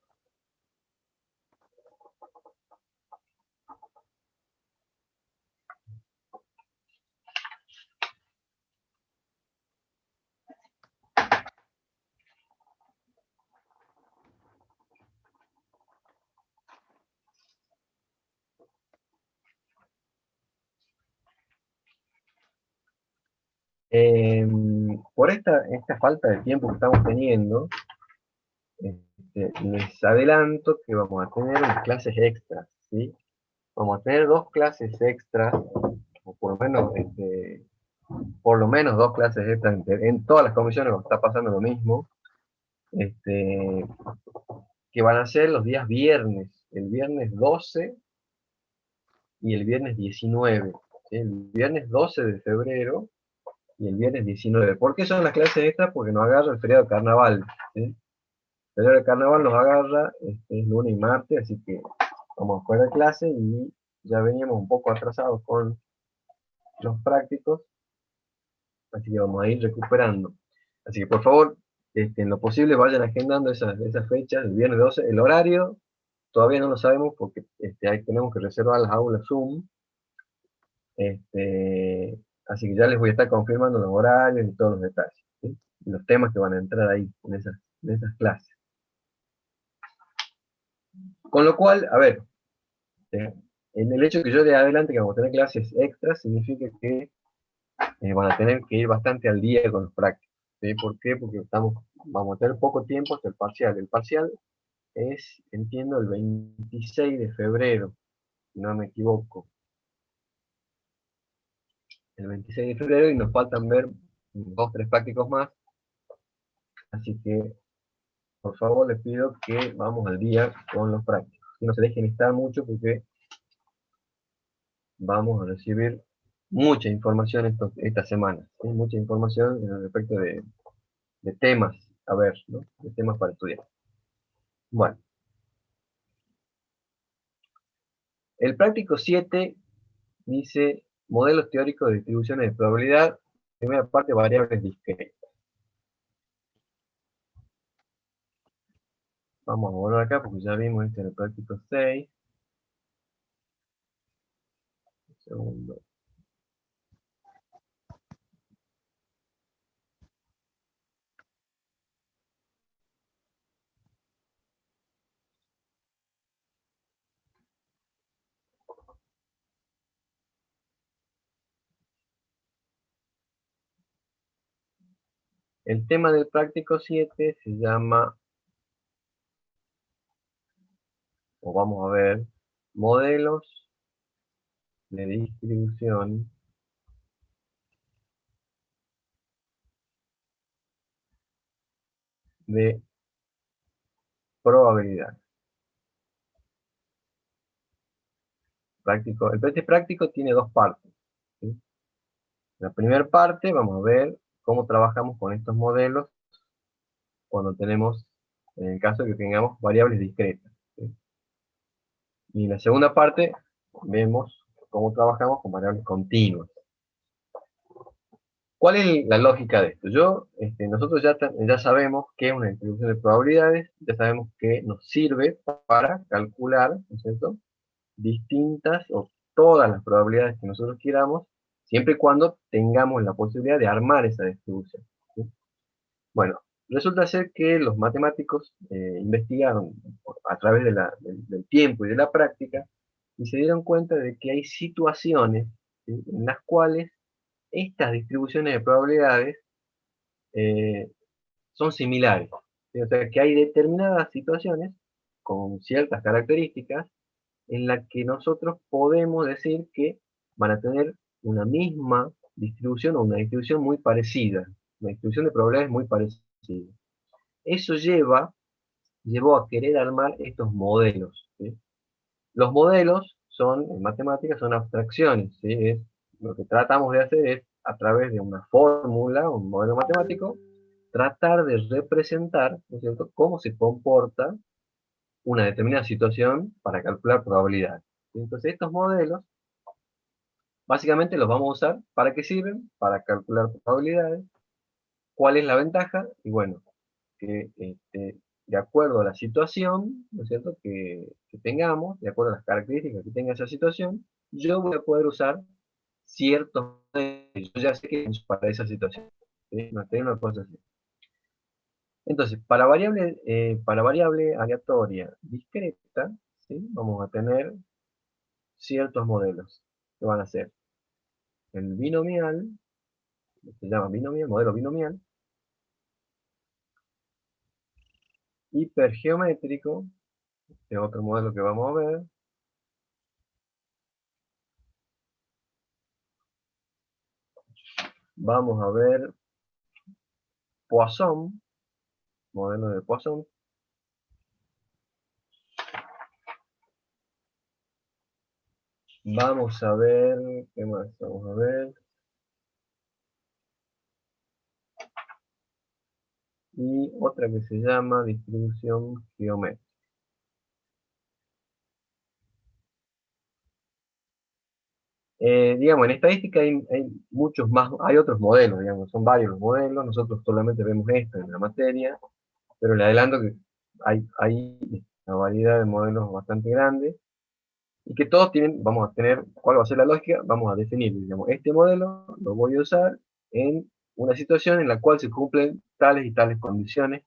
Por esta falta de tiempo que estamos teniendo, les adelanto que vamos a tener unas clases extras, ¿sí? Vamos a tener 2 clases extras, o por lo menos 2 clases extras en todas las comisiones nos está pasando lo mismo, que van a ser los días viernes, el viernes 12 y el viernes 19, ¿sí? El viernes 12 de febrero y el viernes 19. ¿Por qué son las clases extras? Porque nos agarra el feriado de carnaval, ¿sí? El feriado de carnaval nos agarra lunes y martes, así que vamos a jugar clase y ya veníamos un poco atrasados con los prácticos, así que vamos a ir recuperando. Así que por favor, en lo posible vayan agendando esas fechas, el viernes 12, el horario, todavía no lo sabemos porque ahí tenemos que reservar las aulas Zoom. Así que ya les voy a estar confirmando los horarios y todos los detalles, ¿sí? Y los temas que van a entrar ahí, en esas clases. Con lo cual, a ver, en el hecho que yo de adelante que vamos a tener clases extras, significa que van a tener que ir bastante al día con los prácticos, ¿sí? ¿Por qué? Porque vamos a tener poco tiempo hasta el parcial. El parcial es, entiendo, el 26 de febrero, si no me equivoco. El 26 de febrero, y nos faltan ver 2 o 3 prácticos más. Así que, por favor, les pido que vamos al día con los prácticos. Que no se dejen estar mucho porque vamos a recibir mucha información esta semana, ¿sí? Mucha información respecto de temas, a ver, ¿no? De temas para estudiar. Bueno, el práctico 7 dice modelos teóricos de distribuciones de probabilidad, primera parte, variables discretas. Vamos a volver acá porque ya vimos este en el práctico 6. Un segundo. El tema del práctico 7 se llama, o vamos a ver, modelos de distribución de probabilidad. Este práctico tiene 2 partes, ¿sí? La primera parte vamos a ver cómo trabajamos con estos modelos cuando tenemos, en el caso de que tengamos variables discretas, ¿sí? Y en la segunda parte vemos cómo trabajamos con variables continuas. ¿Cuál es la lógica de esto? Nosotros ya sabemos qué es una distribución de probabilidades, ya sabemos que nos sirve para calcular, ¿no es cierto?, distintas o todas las probabilidades que nosotros queramos, siempre y cuando tengamos la posibilidad de armar esa distribución, ¿sí? Bueno, resulta ser que los matemáticos investigaron a través del tiempo y de la práctica y se dieron cuenta de que hay situaciones, ¿sí?, en las cuales estas distribuciones de probabilidades eh, son similares, ¿sí? O sea, que hay determinadas situaciones con ciertas características en las que nosotros podemos decir que van a tener una misma distribución o una distribución muy parecida, una distribución de probabilidades muy parecida. Eso llevó a querer armar estos modelos, ¿sí? Los modelos en matemáticas son abstracciones, ¿sí? Lo que tratamos de hacer es, a través de una fórmula, un modelo matemático, tratar de representar, ¿no es cierto?, cómo se comporta una determinada situación para calcular probabilidades. Entonces, estos modelos, básicamente los vamos a usar. ¿Para qué sirven? Para calcular probabilidades. ¿Cuál es la ventaja? Y bueno, que de acuerdo a la situación, ¿no es cierto?, que tengamos, de acuerdo a las características que tenga esa situación, yo voy a poder usar ciertos modelos. Yo ya sé que es para esa situación, ¿sí? No tengo una cosa así. Entonces, para variable aleatoria discreta, ¿sí?, vamos a tener ciertos modelos que van a ser el binomial, se llama binomial, modelo binomial, hipergeométrico, que es otro modelo que vamos a ver, vamos a ver Poisson, modelo de Poisson, vamos a ver, ¿qué más? Vamos a ver, y otra que se llama distribución geométrica. Digamos, en estadística hay muchos más, hay otros modelos, digamos, son varios los modelos, nosotros solamente vemos esto en la materia, pero le adelanto que hay una variedad de modelos bastante grande. y que todos tienen, vamos a tener, ¿cuál va a ser la lógica? Vamos a definir, digamos, este modelo lo voy a usar en una situación en la cual se cumplen tales y tales condiciones,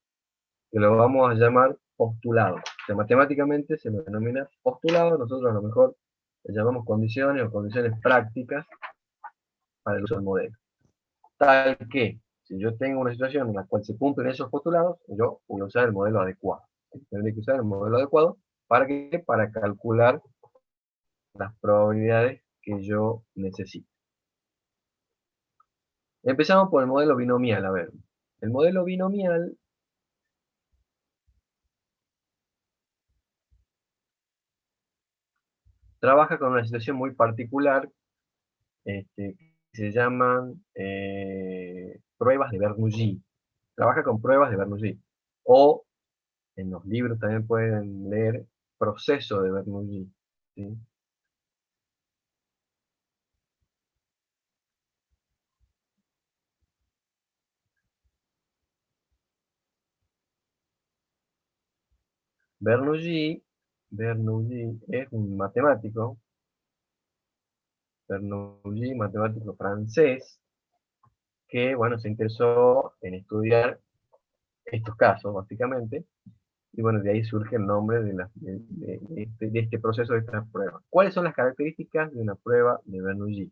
que lo vamos a llamar postulado. O sea, matemáticamente se lo denomina postulado, nosotros a lo mejor le llamamos condiciones o condiciones prácticas para el uso del modelo. Tal que, si yo tengo una situación en la cual se cumplen esos postulados, yo voy a usar el modelo adecuado. Tendré que usar el modelo adecuado, ¿para qué? Para calcular las probabilidades que yo necesito. Empezamos por el modelo binomial, a ver. El modelo binomial trabaja con una situación muy particular, que se llaman pruebas de Bernoulli. Trabaja con pruebas de Bernoulli. O en los libros también pueden leer proceso de Bernoulli, ¿sí? Bernoulli, Bernoulli es un matemático, Bernoulli, matemático francés, que, bueno, se interesó en estudiar estos casos, básicamente, y bueno, de ahí surge el nombre de este proceso, de esta prueba. ¿Cuáles son las características de una prueba de Bernoulli?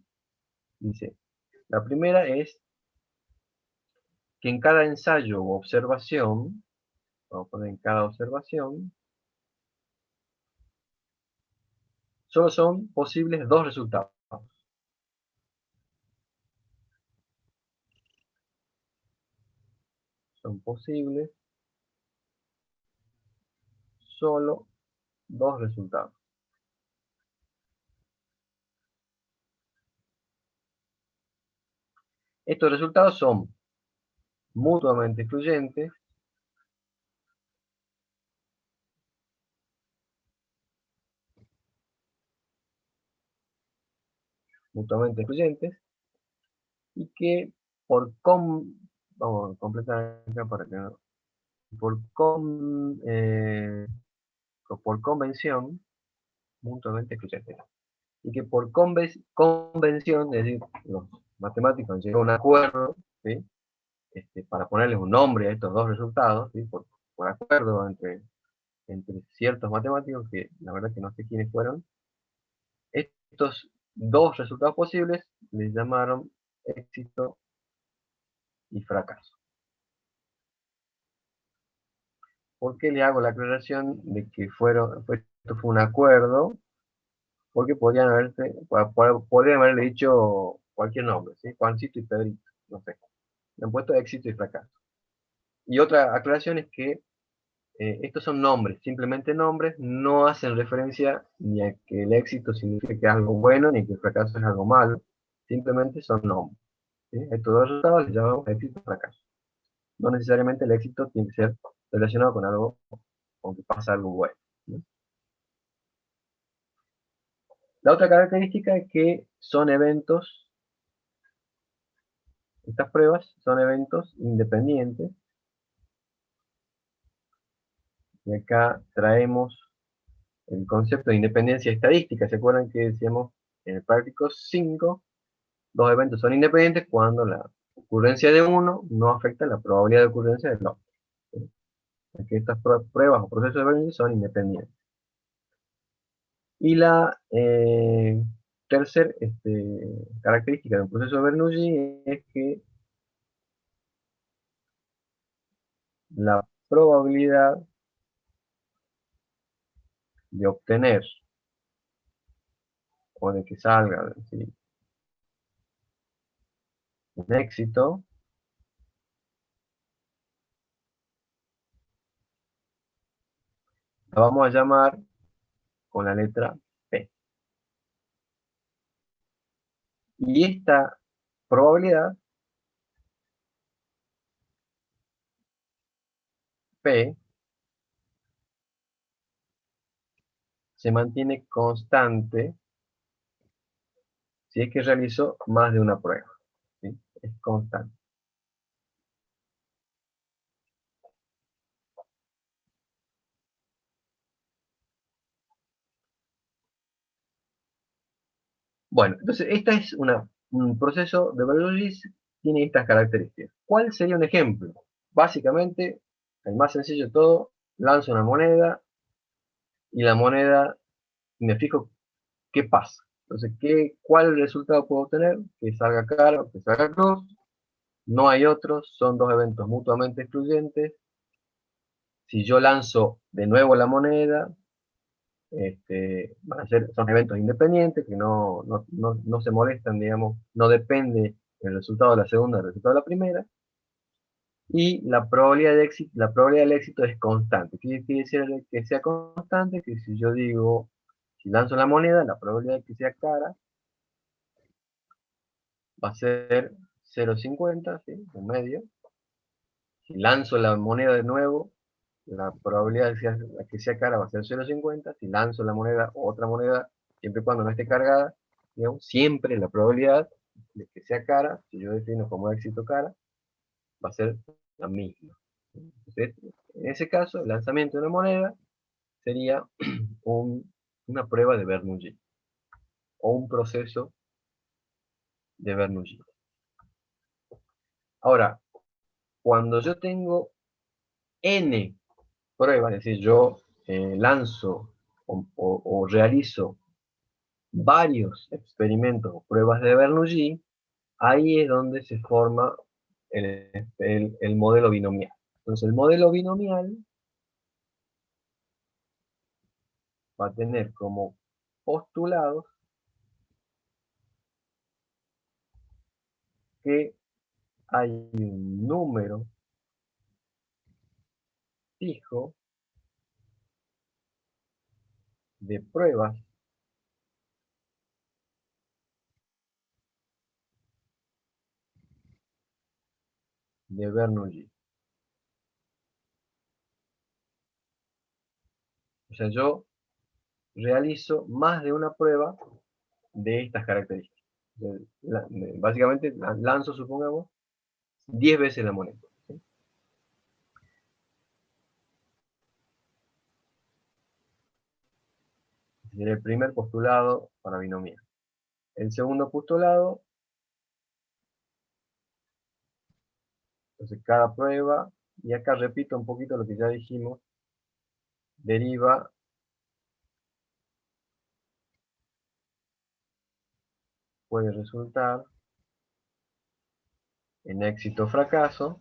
Dice, la primera es que en cada ensayo o observación, vamos a poner en cada observación, solo son posibles dos resultados. Son posibles solo dos resultados. Estos resultados son mutuamente excluyentes, mutuamente excluyentes, y que por vamos a completar acá para que no, por, por convención, mutuamente excluyentes, y que por convención, es decir, los matemáticos han llegado a un acuerdo, ¿sí? Para ponerles un nombre a estos dos resultados, ¿sí? Por acuerdo entre ciertos matemáticos, que la verdad que no sé quiénes fueron, estos dos resultados posibles les llamaron éxito y fracaso. ¿Por qué le hago la aclaración de que esto fue un acuerdo? Porque podrían haberle dicho cualquier nombre, ¿sí? Juancito y Pedrito, no sé. Le han puesto éxito y fracaso. Y otra aclaración es que estos son nombres, simplemente nombres, no hacen referencia ni a que el éxito signifique que es algo bueno, ni que el fracaso es algo malo, simplemente son nombres, ¿sí? Estos dos resultados les llamamos éxito y fracaso. No necesariamente el éxito tiene que ser relacionado con algo, con que pasa algo bueno, ¿no? La otra característica es que son eventos, estas pruebas son eventos independientes, y acá traemos el concepto de independencia estadística. ¿Se acuerdan que decíamos en el práctico 5? Dos eventos son independientes cuando la ocurrencia de uno no afecta la probabilidad de ocurrencia del otro, ¿sí? Que estas pruebas o procesos de Bernoulli son independientes. Y la tercera característica de un proceso de Bernoulli es que la probabilidad de obtener o de que salga, ¿sí?, un éxito la vamos a llamar con la letra P. Y esta probabilidad P se mantiene constante si es que realizo más de una prueba, ¿sí? Es constante. Bueno, entonces esta es un proceso de Bernoulli, tiene estas características. ¿Cuál sería un ejemplo? Básicamente, el más sencillo de todo, lanzo una moneda y la moneda, me fijo qué pasa. Entonces, ¿cuál resultado puedo obtener? Que salga cara o que salga cruz. No hay otros, son dos eventos mutuamente excluyentes. Si yo lanzo de nuevo la moneda, son eventos independientes que no se molestan, digamos, no depende el resultado de la segunda del resultado de la primera. Y la probabilidad del éxito es constante. ¿Qué quiere decir que sea constante? Que si yo digo, si lanzo la moneda, la probabilidad de que sea cara va a ser 0,50, ¿sí? Un medio. Si lanzo la moneda de nuevo, la probabilidad de que sea cara va a ser 0,50. Si lanzo la moneda o otra moneda, siempre y cuando no esté cargada, digamos, siempre la probabilidad de que sea cara, si yo defino como éxito cara, va a ser la misma. Entonces, en ese caso, el lanzamiento de una moneda sería una prueba de Bernoulli o un proceso de Bernoulli. Ahora, cuando yo tengo n pruebas, es decir, yo lanzo o realizo varios experimentos o pruebas de Bernoulli, ahí es donde se forma el modelo binomial. Entonces, el modelo binomial va a tener como postulados que hay un número fijo de pruebas de Bernoulli. O sea, yo realizo más de una prueba de estas características. Básicamente lanzo, supongamos, 10 veces la moneda. ¿Sí? Sería el primer postulado para binomial. El segundo postulado, entonces cada prueba, y acá repito un poquito lo que ya dijimos, deriva puede resultar en éxito o fracaso.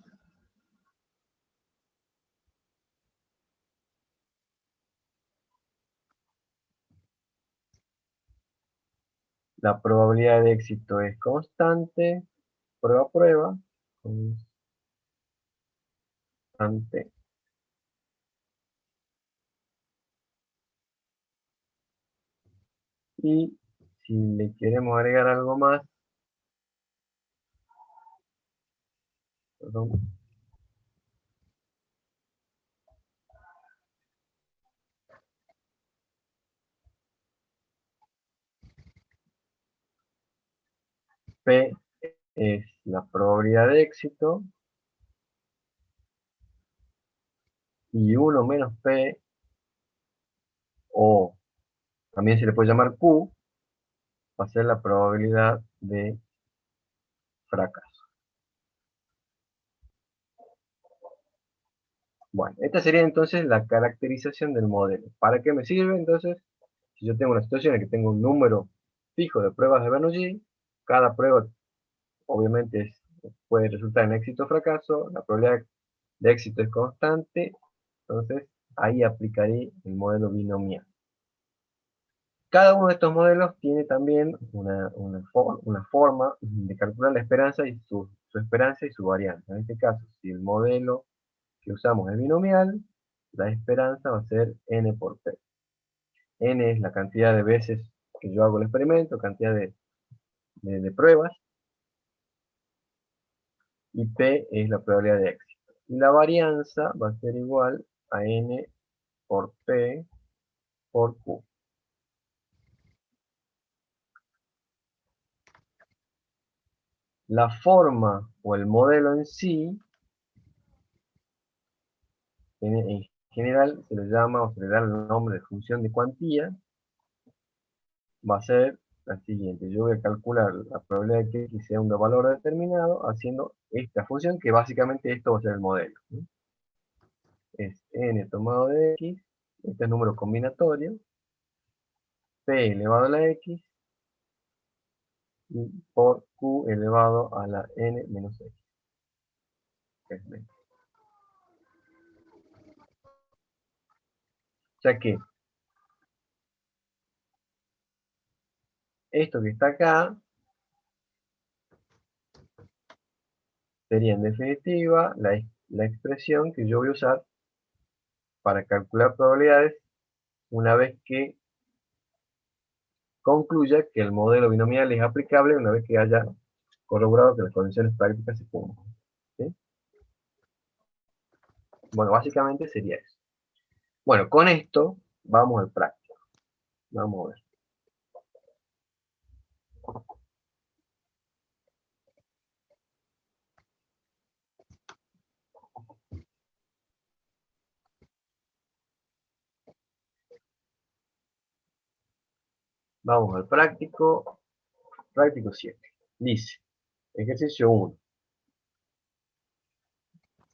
La probabilidad de éxito es constante, prueba a prueba, constante. Y si le queremos agregar algo más, perdón, P es la probabilidad de éxito y 1 menos P, o también se le puede llamar Q, va a ser la probabilidad de fracaso. Bueno, esta sería entonces la caracterización del modelo. ¿Para qué me sirve? Entonces, si yo tengo una situación en que tengo un número fijo de pruebas de Bernoulli, cada prueba obviamente puede resultar en éxito o fracaso, la probabilidad de éxito es constante, entonces ahí aplicaré el modelo binomial. Cada uno de estos modelos tiene también una forma de calcular la esperanza y su esperanza y su varianza. En este caso, si el modelo que usamos es binomial, la esperanza va a ser n por p. N es la cantidad de veces que yo hago el experimento, cantidad de pruebas, y p es la probabilidad de éxito. Y la varianza va a ser igual a n por p por q. La forma o el modelo en sí, en general se le llama o se le da el nombre de función de cuantía, va a ser la siguiente. Yo voy a calcular la probabilidad de que x sea un valor determinado haciendo esta función, que básicamente esto va a ser el modelo, ¿sí? Es n tomado de x, este es número combinatorio, p elevado a la x, y por q elevado a la n menos x. Es menos. O sea que esto que está acá sería en definitiva la expresión que yo voy a usar para calcular probabilidades una vez que concluya que el modelo binomial es aplicable, una vez que haya corroborado que las condiciones prácticas se cumplen, ¿sí? Bueno, básicamente sería eso. Bueno, con esto vamos al práctico. Vamos a ver. Vamos al práctico. Práctico 7. Dice, ejercicio 1.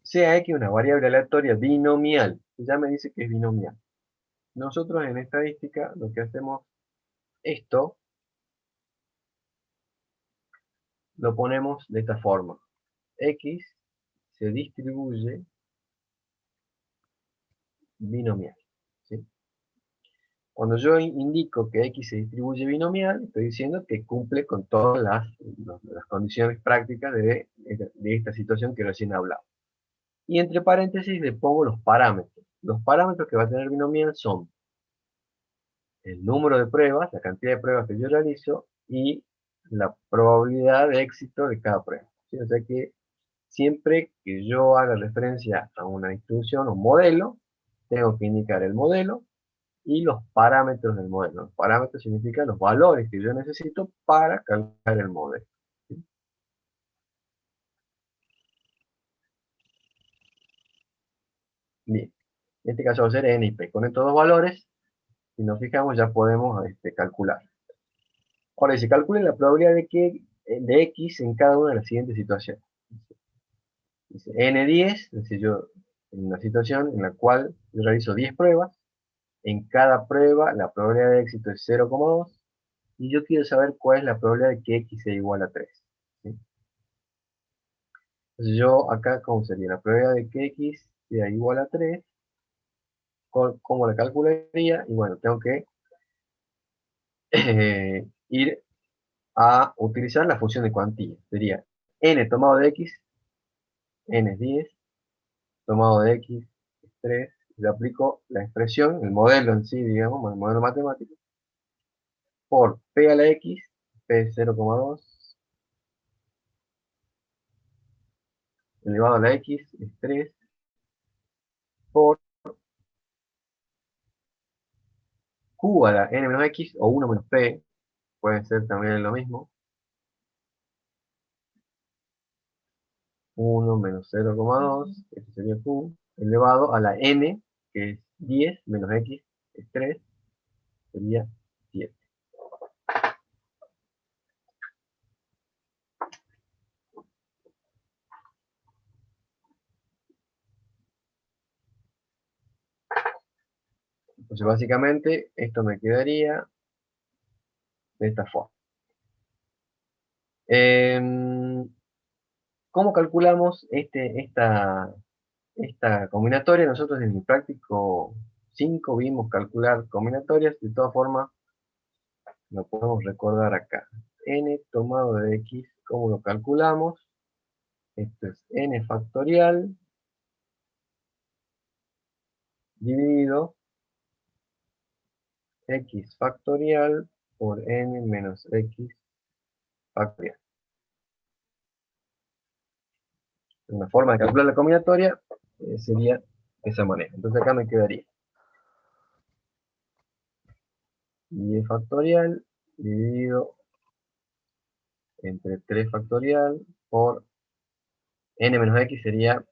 Sea x una variable aleatoria binomial. Ya me dice que es binomial. Nosotros en estadística lo que hacemos, esto lo ponemos de esta forma. X se distribuye binomial, ¿sí? Cuando yo indico que X se distribuye binomial, estoy diciendo que cumple con todas las condiciones prácticas de esta situación que recién hablaba. Y entre paréntesis le pongo los parámetros. Los parámetros que va a tener binomial son el número de pruebas, la cantidad de pruebas que yo realizo y la probabilidad de éxito de cada prueba, ¿sí? O sea que siempre que yo haga referencia a una distribución o un modelo, tengo que indicar el modelo y los parámetros del modelo. Los parámetros significan los valores que yo necesito para calcular el modelo, ¿sí? Bien, en este caso va a ser n y p. Con estos dos valores, si nos fijamos, ya podemos calcular. Ahora dice, calcule la probabilidad de x en cada una de las siguientes situaciones. Dice n10, es decir, yo en una situación en la cual yo realizo 10 pruebas, en cada prueba la probabilidad de éxito es 0,2, y yo quiero saber cuál es la probabilidad de que x sea igual a 3, ¿sí? Entonces yo acá, ¿cómo sería? La probabilidad de que x sea igual a 3, ¿cómo la calcularía? Y bueno, tengo que ir a utilizar la función de cuantía. Sería n tomado de x, n es 10, tomado de x es 3, le aplico la expresión, el modelo en sí, digamos, el modelo matemático, por p a la x, p es 0,2, elevado a la x es 3, por q a la n menos x, o 1 menos p, puede ser también lo mismo, 1 menos 0,2, este sería q, elevado a la n, que es 10, menos x, es 3, sería 7. Entonces básicamente esto me quedaría de esta forma. ¿Cómo calculamos esta combinatoria? Nosotros en el práctico 5 vimos calcular combinatorias, de todas formas lo podemos recordar acá. N tomado de x, ¿cómo lo calculamos? Esto es n factorial dividido x factorial por n menos x factorial. Una forma de calcular la combinatoria sería de esa manera. Entonces acá me quedaría y factorial dividido entre 3 factorial por n menos x sería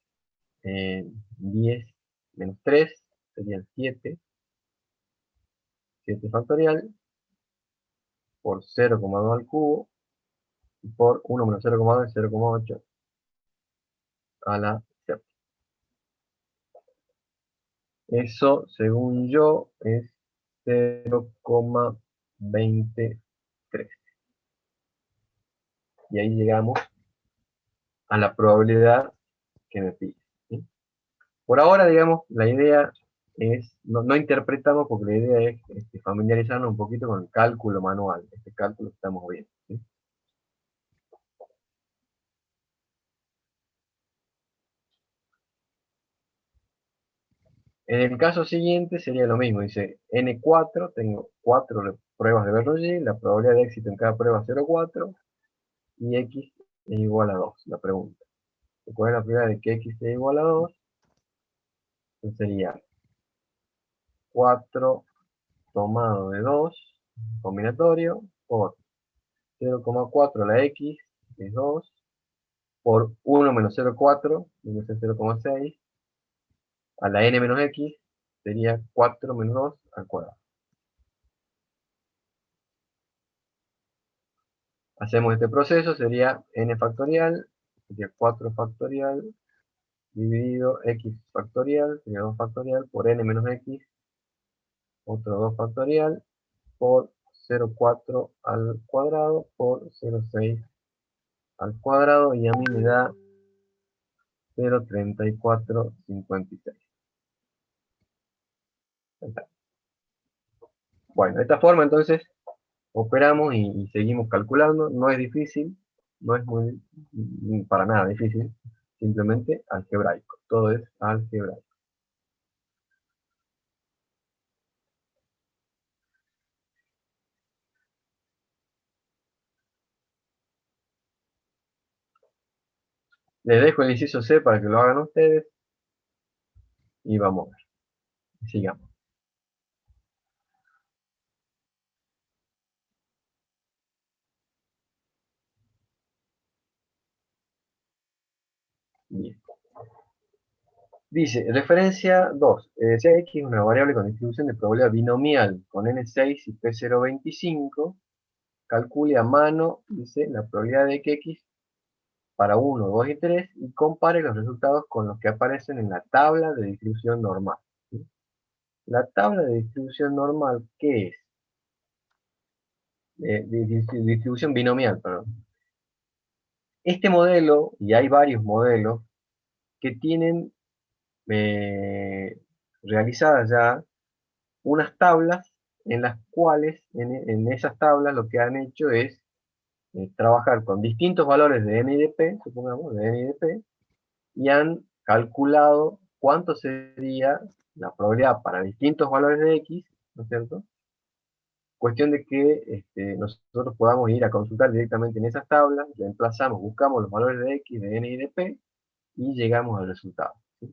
10 menos 3, serían 7 factorial, por 0,2 al cubo y por 1 menos 0,2 es 0,8 a la séptima. Eso, según yo, es 0,23. Y ahí llegamos a la probabilidad que me pide, ¿sí? Por ahora, digamos, la idea es, no interpretamos porque la idea es familiarizarnos un poquito con el cálculo manual, este cálculo que estamos viendo, ¿sí? En el caso siguiente sería lo mismo, dice N4, tengo 4 pruebas de Bernoulli, la probabilidad de éxito en cada prueba es 0,4 y X es igual a 2, la pregunta. ¿Cuál es la probabilidad de que X sea igual a 2? Entonces sería 4 tomado de 2, combinatorio, por 0,4 la X, que es 2, por 1 menos 0,4, menos 0,6, a la N menos X, sería 4 menos 2 al cuadrado. Hacemos este proceso, sería n factorial, sería 4 factorial, dividido x factorial, sería 2 factorial, por n menos x, otro 2 factorial, por 0,4 al cuadrado, por 0,6 al cuadrado, y a mí me da 0,3456. Bueno, de esta forma entonces operamos y seguimos calculando, no es difícil, no es muy, para nada difícil, simplemente algebraico, todo es algebraico. Les dejo el inciso C para que lo hagan ustedes y vamos a ver, sigamos. Bien. Dice, referencia 2, si X es una variable con distribución de probabilidad binomial con N6 y P025, calcule a mano, dice, la probabilidad de que X para 1, 2 y 3 y compare los resultados con los que aparecen en la tabla de distribución normal, ¿sí? La tabla de distribución normal, ¿qué es? Distribución binomial, perdón. Este modelo, y hay varios modelos, que tienen realizadas ya unas tablas en las cuales, en esas tablas lo que han hecho es trabajar con distintos valores de n y de p, supongamos, de n y de p, y han calculado cuánto sería la probabilidad para distintos valores de x, ¿no es cierto? Cuestión de que nosotros podamos ir a consultar directamente en esas tablas, reemplazamos, buscamos los valores de x, de n y de p, y llegamos al resultado, ¿sí?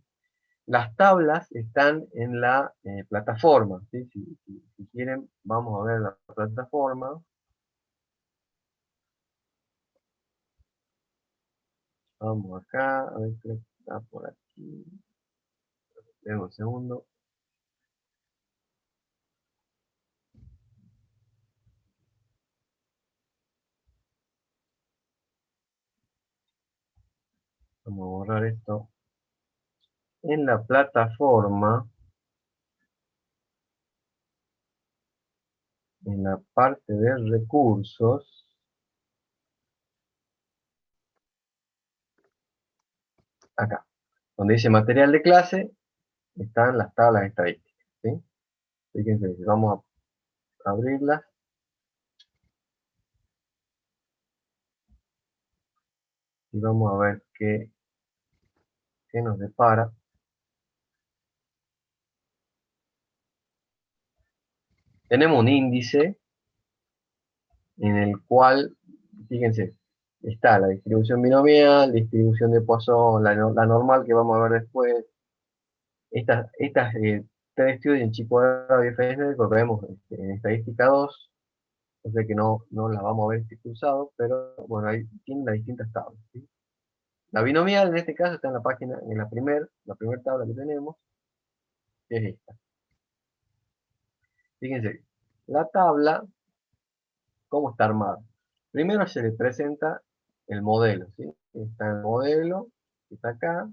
Las tablas están en la plataforma, ¿sí? Si quieren, vamos a ver la plataforma. Vamos acá, a ver qué está por aquí. Esperen un segundo. Vamos a borrar esto. En la plataforma, en la parte de recursos, acá, donde dice material de clase, están las tablas estadísticas, ¿sí? Fíjense, vamos a abrirlas y vamos a ver qué nos depara. Tenemos un índice en el cual, fíjense, está la distribución binomial, distribución de Poisson, la normal que vamos a ver después. Estas tres estudios en chi cuadrado y FS, porque vemos en estadística 2, o sea que no las vamos a ver este cruzado, pero bueno, ahí tienen las distintas tablas, ¿sí? La binomial en este caso está en la página, en la primera tabla que tenemos, que es esta. Fíjense, la tabla ¿Cómo está armado? Primero se le presenta el modelo, ¿sí? Está el modelo, que está acá,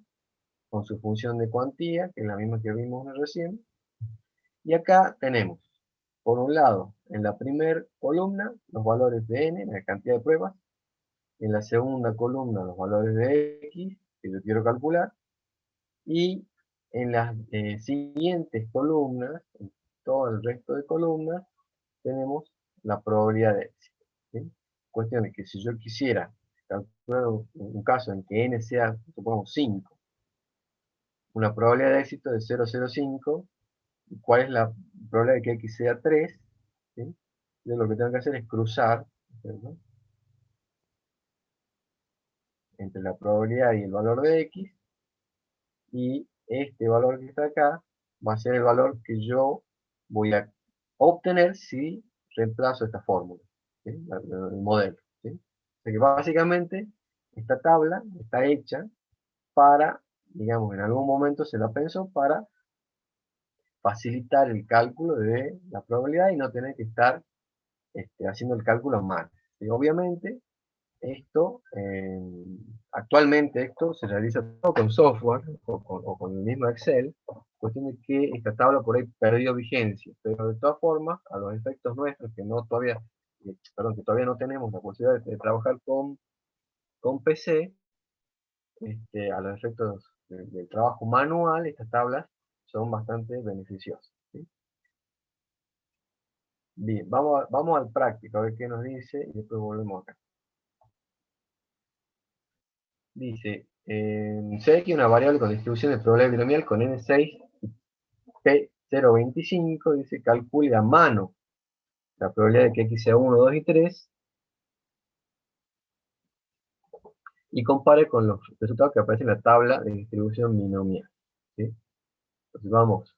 con su función de cuantía, que es la misma que vimos recién. Y acá tenemos, por un lado, en la primera columna, los valores de n, la cantidad de pruebas. En la segunda columna, los valores de x, que yo quiero calcular. Y en las siguientes columnas, en todo el resto de columnas, tenemos la probabilidad de éxito, ¿sí? Cuestión de que si yo quisiera calcular un caso en que n sea, supongamos 5, una probabilidad de éxito de 0,05, ¿cuál es la probabilidad de que x sea 3? ¿Sí? Yo lo que tengo que hacer es cruzar, ¿no?, entre la probabilidad y el valor de x, y este valor que está acá va a ser el valor que yo voy a obtener si reemplazo esta fórmula, ¿sí?, el modelo, ¿sí? O sea que básicamente esta tabla está hecha para, digamos, en algún momento se la pensó para facilitar el cálculo de la probabilidad y no tener que estar haciendo el cálculo mal, ¿sí? Obviamente, esto, actualmente esto se realiza todo con software o con el mismo Excel, cuestión de que esta tabla por ahí perdió vigencia, pero de todas formas, a los efectos nuestros, que no todavía, perdón, que todavía no tenemos la posibilidad de trabajar con PC, a los efectos del trabajo manual, estas tablas son bastante beneficiosas, ¿sí? Bien, vamos al práctico, a ver qué nos dice, y después volvemos acá. Dice, se ve que una variable con distribución de probabilidad binomial con n6 y p0,25, dice, calcule a mano la probabilidad de que x sea 1, 2 y 3, y compare con los resultados que aparecen en la tabla de distribución binomial, ¿sí? Entonces vamos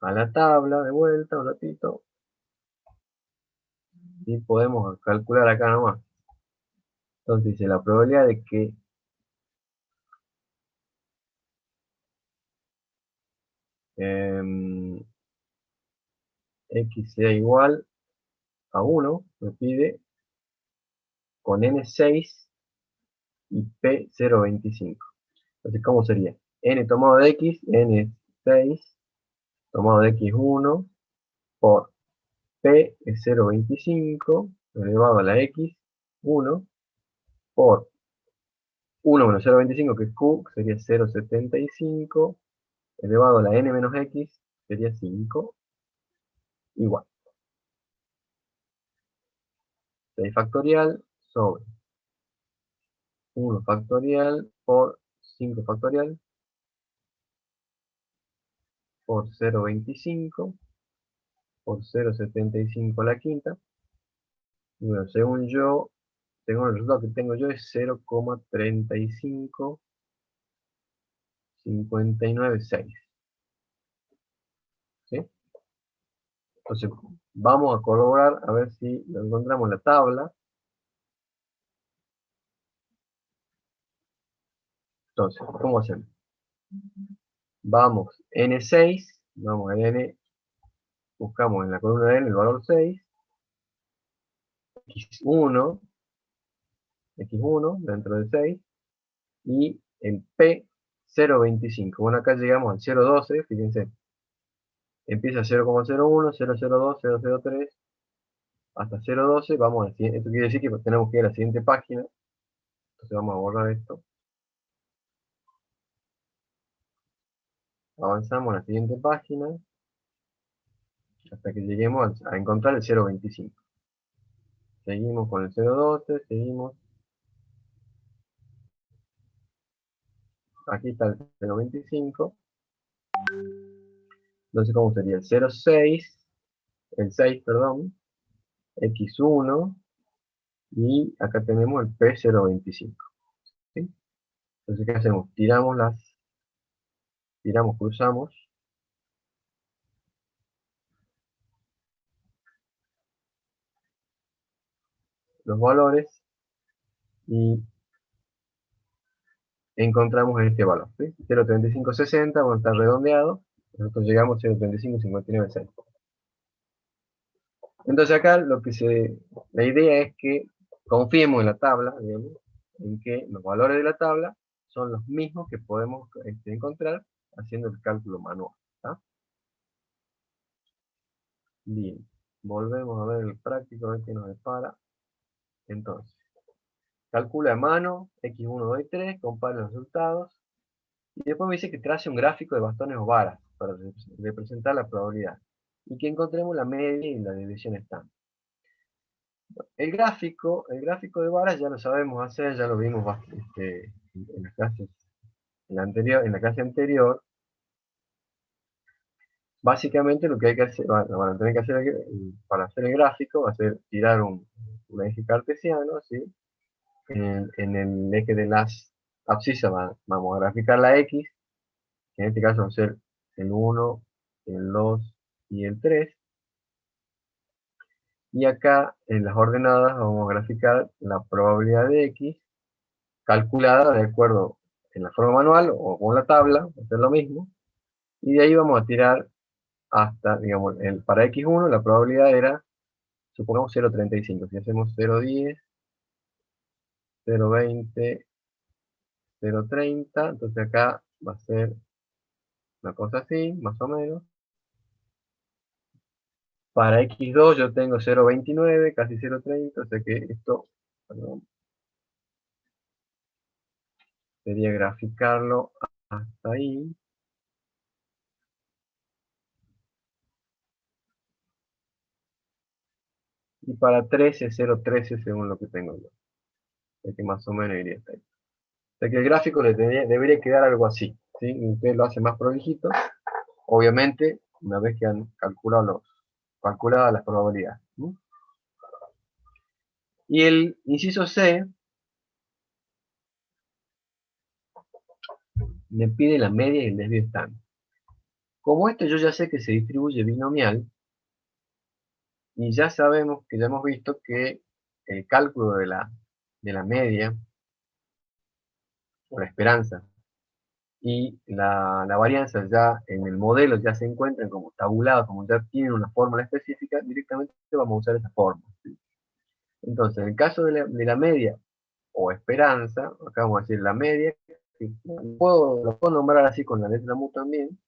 a la tabla de vuelta un ratito, y podemos calcular acá nomás. Entonces dice, la probabilidad de que x sea igual a 1, me pide con n6 y p0,25. Entonces, ¿cómo sería? N tomado de x, n6 tomado de x1 por p es 0,25 elevado a la x1 por 1 menos 0,25, que es q, que sería 0,75 elevado a la n menos x, sería 5, igual 6 factorial sobre 1 factorial por 5 factorial por 0,25 por 0,75 a la quinta. Y bueno, según el resultado que tengo yo es 0,35596, ¿sí? Entonces, vamos a corroborar a ver si lo encontramos en la tabla. Entonces, ¿cómo hacemos? Vamos, n6, vamos a n, buscamos en la columna de n el valor 6, x1, dentro de 6, y el p 0,25. Bueno, acá llegamos al 0,12, fíjense, empieza 0,01, 0,02, 0,03, hasta 0,12, vamos a la siguiente. Esto quiere decir que tenemos que ir a la siguiente página. Entonces vamos a borrar esto. Avanzamos a la siguiente página hasta que lleguemos a encontrar el 0,25. Seguimos con el 0,12, seguimos. Aquí está el 0,25. Entonces, ¿cómo sería? El 0,6, el 6, perdón, x1, y acá tenemos el p0,25. ¿Sí? Entonces, ¿qué hacemos? Cruzamos los valores y encontramos este valor, ¿sí? 0,3560, bueno, está redondeado, nosotros llegamos a 0,3559,6. Entonces acá la idea es que confiemos en la tabla, digamos, en que los valores de la tabla son los mismos que podemos encontrar haciendo el cálculo manual. ¿Tá? Bien, volvemos a ver el práctico, a ver qué nos depara. Entonces, calcula a mano, x1, 2 y 3, compara los resultados, y después me dice que trace un gráfico de bastones o varas para representar la probabilidad, y que encontremos la media y la desviación estándar. El gráfico de varas ya lo sabemos hacer, ya lo vimos en las clases, en la clase anterior. Básicamente lo que hay que hacer, van a tener que hacer para hacer el gráfico, va a ser tirar un eje cartesiano, ¿sí? En el eje de las abscisas vamos a graficar la X, que en este caso va a ser el 1, el 2 y el 3. Y acá en las ordenadas vamos a graficar la probabilidad de X calculada de acuerdo en la forma manual o con la tabla, va a ser lo mismo. Y de ahí vamos a tirar hasta, digamos, para X1 la probabilidad era, supongamos 0,35. Si hacemos 0,10, 0,20, 0,30, entonces acá va a ser una cosa así, más o menos. Para X2 yo tengo 0,29, casi 0,30, o sea que esto, perdón, sería graficarlo hasta ahí. Y para 13, 0,13 según lo que tengo yo. O sea que más o menos iría hasta ahí. O sea que el gráfico debería quedar algo así, ¿sí? Usted lo hace más prolijito, obviamente, una vez que han calculado las probabilidades. ¿Sí? Y el inciso C me pide la media y el desvío estándar. Como esto yo ya sé que se distribuye binomial, y ya sabemos que ya hemos visto que el cálculo de la media, o la esperanza, y la varianza ya en el modelo ya se encuentran como tabulados, como ya tienen una fórmula específica, directamente vamos a usar esa fórmula. ¿Sí? Entonces, en el caso de la media o esperanza, acá vamos a decir la media, que lo puedo nombrar así con la letra mu también,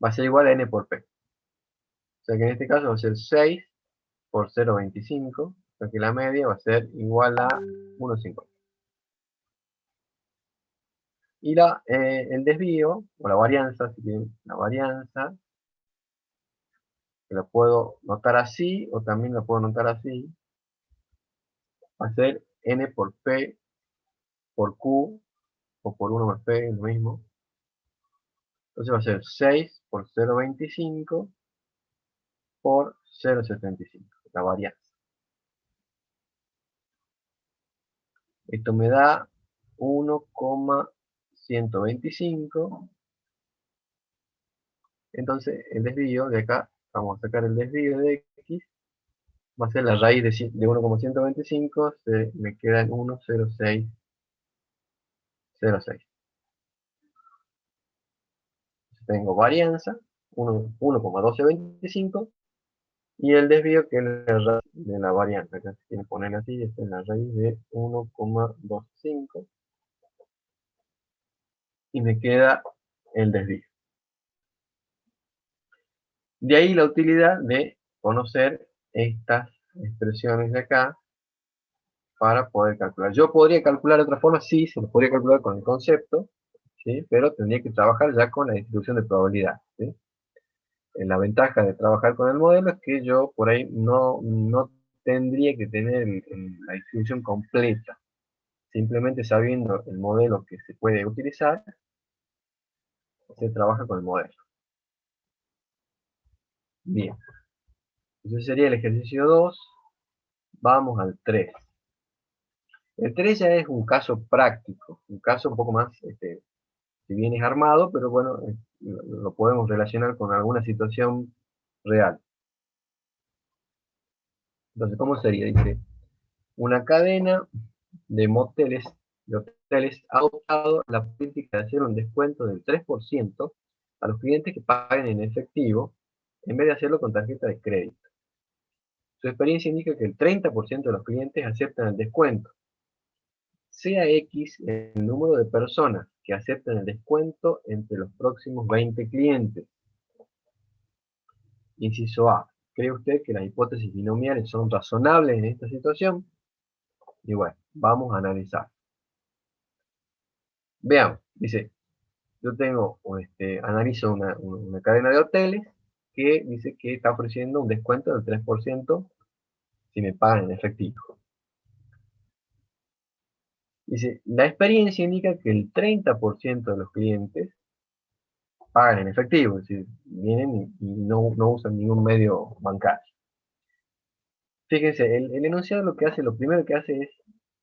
va a ser igual a n por p. O sea que en este caso va a ser 6 por 0,25, o sea que la media va a ser igual a 1,50. Y el desvío, o la varianza, si bien la varianza, que la puedo notar así, o también la puedo notar así, va a ser n por p por q, o por 1 más p, es lo mismo. Entonces va a ser 6 por 0,25 por 0,75, la varianza. Esto me da 1,125. Entonces el desvío de acá, vamos a sacar el desvío de x, va a ser la raíz de 1,125, me queda en 1,0606. Tengo varianza, 1,1225, y el desvío que es la raíz de la varianza, acá se quiere poner así, esta es la raíz de 1,25, y me queda el desvío. De ahí la utilidad de conocer estas expresiones de acá para poder calcular. Yo podría calcular de otra forma, sí, se lo podría calcular con el concepto, ¿sí? Pero tendría que trabajar ya con la distribución de probabilidad. ¿Sí? La ventaja de trabajar con el modelo es que yo por ahí no tendría que tener la distribución completa. Simplemente sabiendo el modelo que se puede utilizar, se trabaja con el modelo. Bien, entonces sería el ejercicio 2. Vamos al 3. El 3 ya es un caso práctico, un caso un poco más, si bien es armado, pero bueno, lo podemos relacionar con alguna situación real. Entonces, ¿cómo sería? Dice, una cadena de hoteles ha adoptado la política de hacer un descuento del 3% a los clientes que paguen en efectivo en vez de hacerlo con tarjeta de crédito. Su experiencia indica que el 30% de los clientes aceptan el descuento. Sea X el número de personas que aceptan el descuento entre los próximos 20 clientes. Inciso A. ¿Cree usted que las hipótesis binomiales son razonables en esta situación? Y bueno, vamos a analizar. Veamos, dice, yo tengo, analizo una cadena de hoteles que dice que está ofreciendo un descuento del 3% si me pagan en efectivo. Dice, la experiencia indica que el 30% de los clientes pagan en efectivo, es decir, vienen y no usan ningún medio bancario. Fíjense, el enunciado lo primero que hace es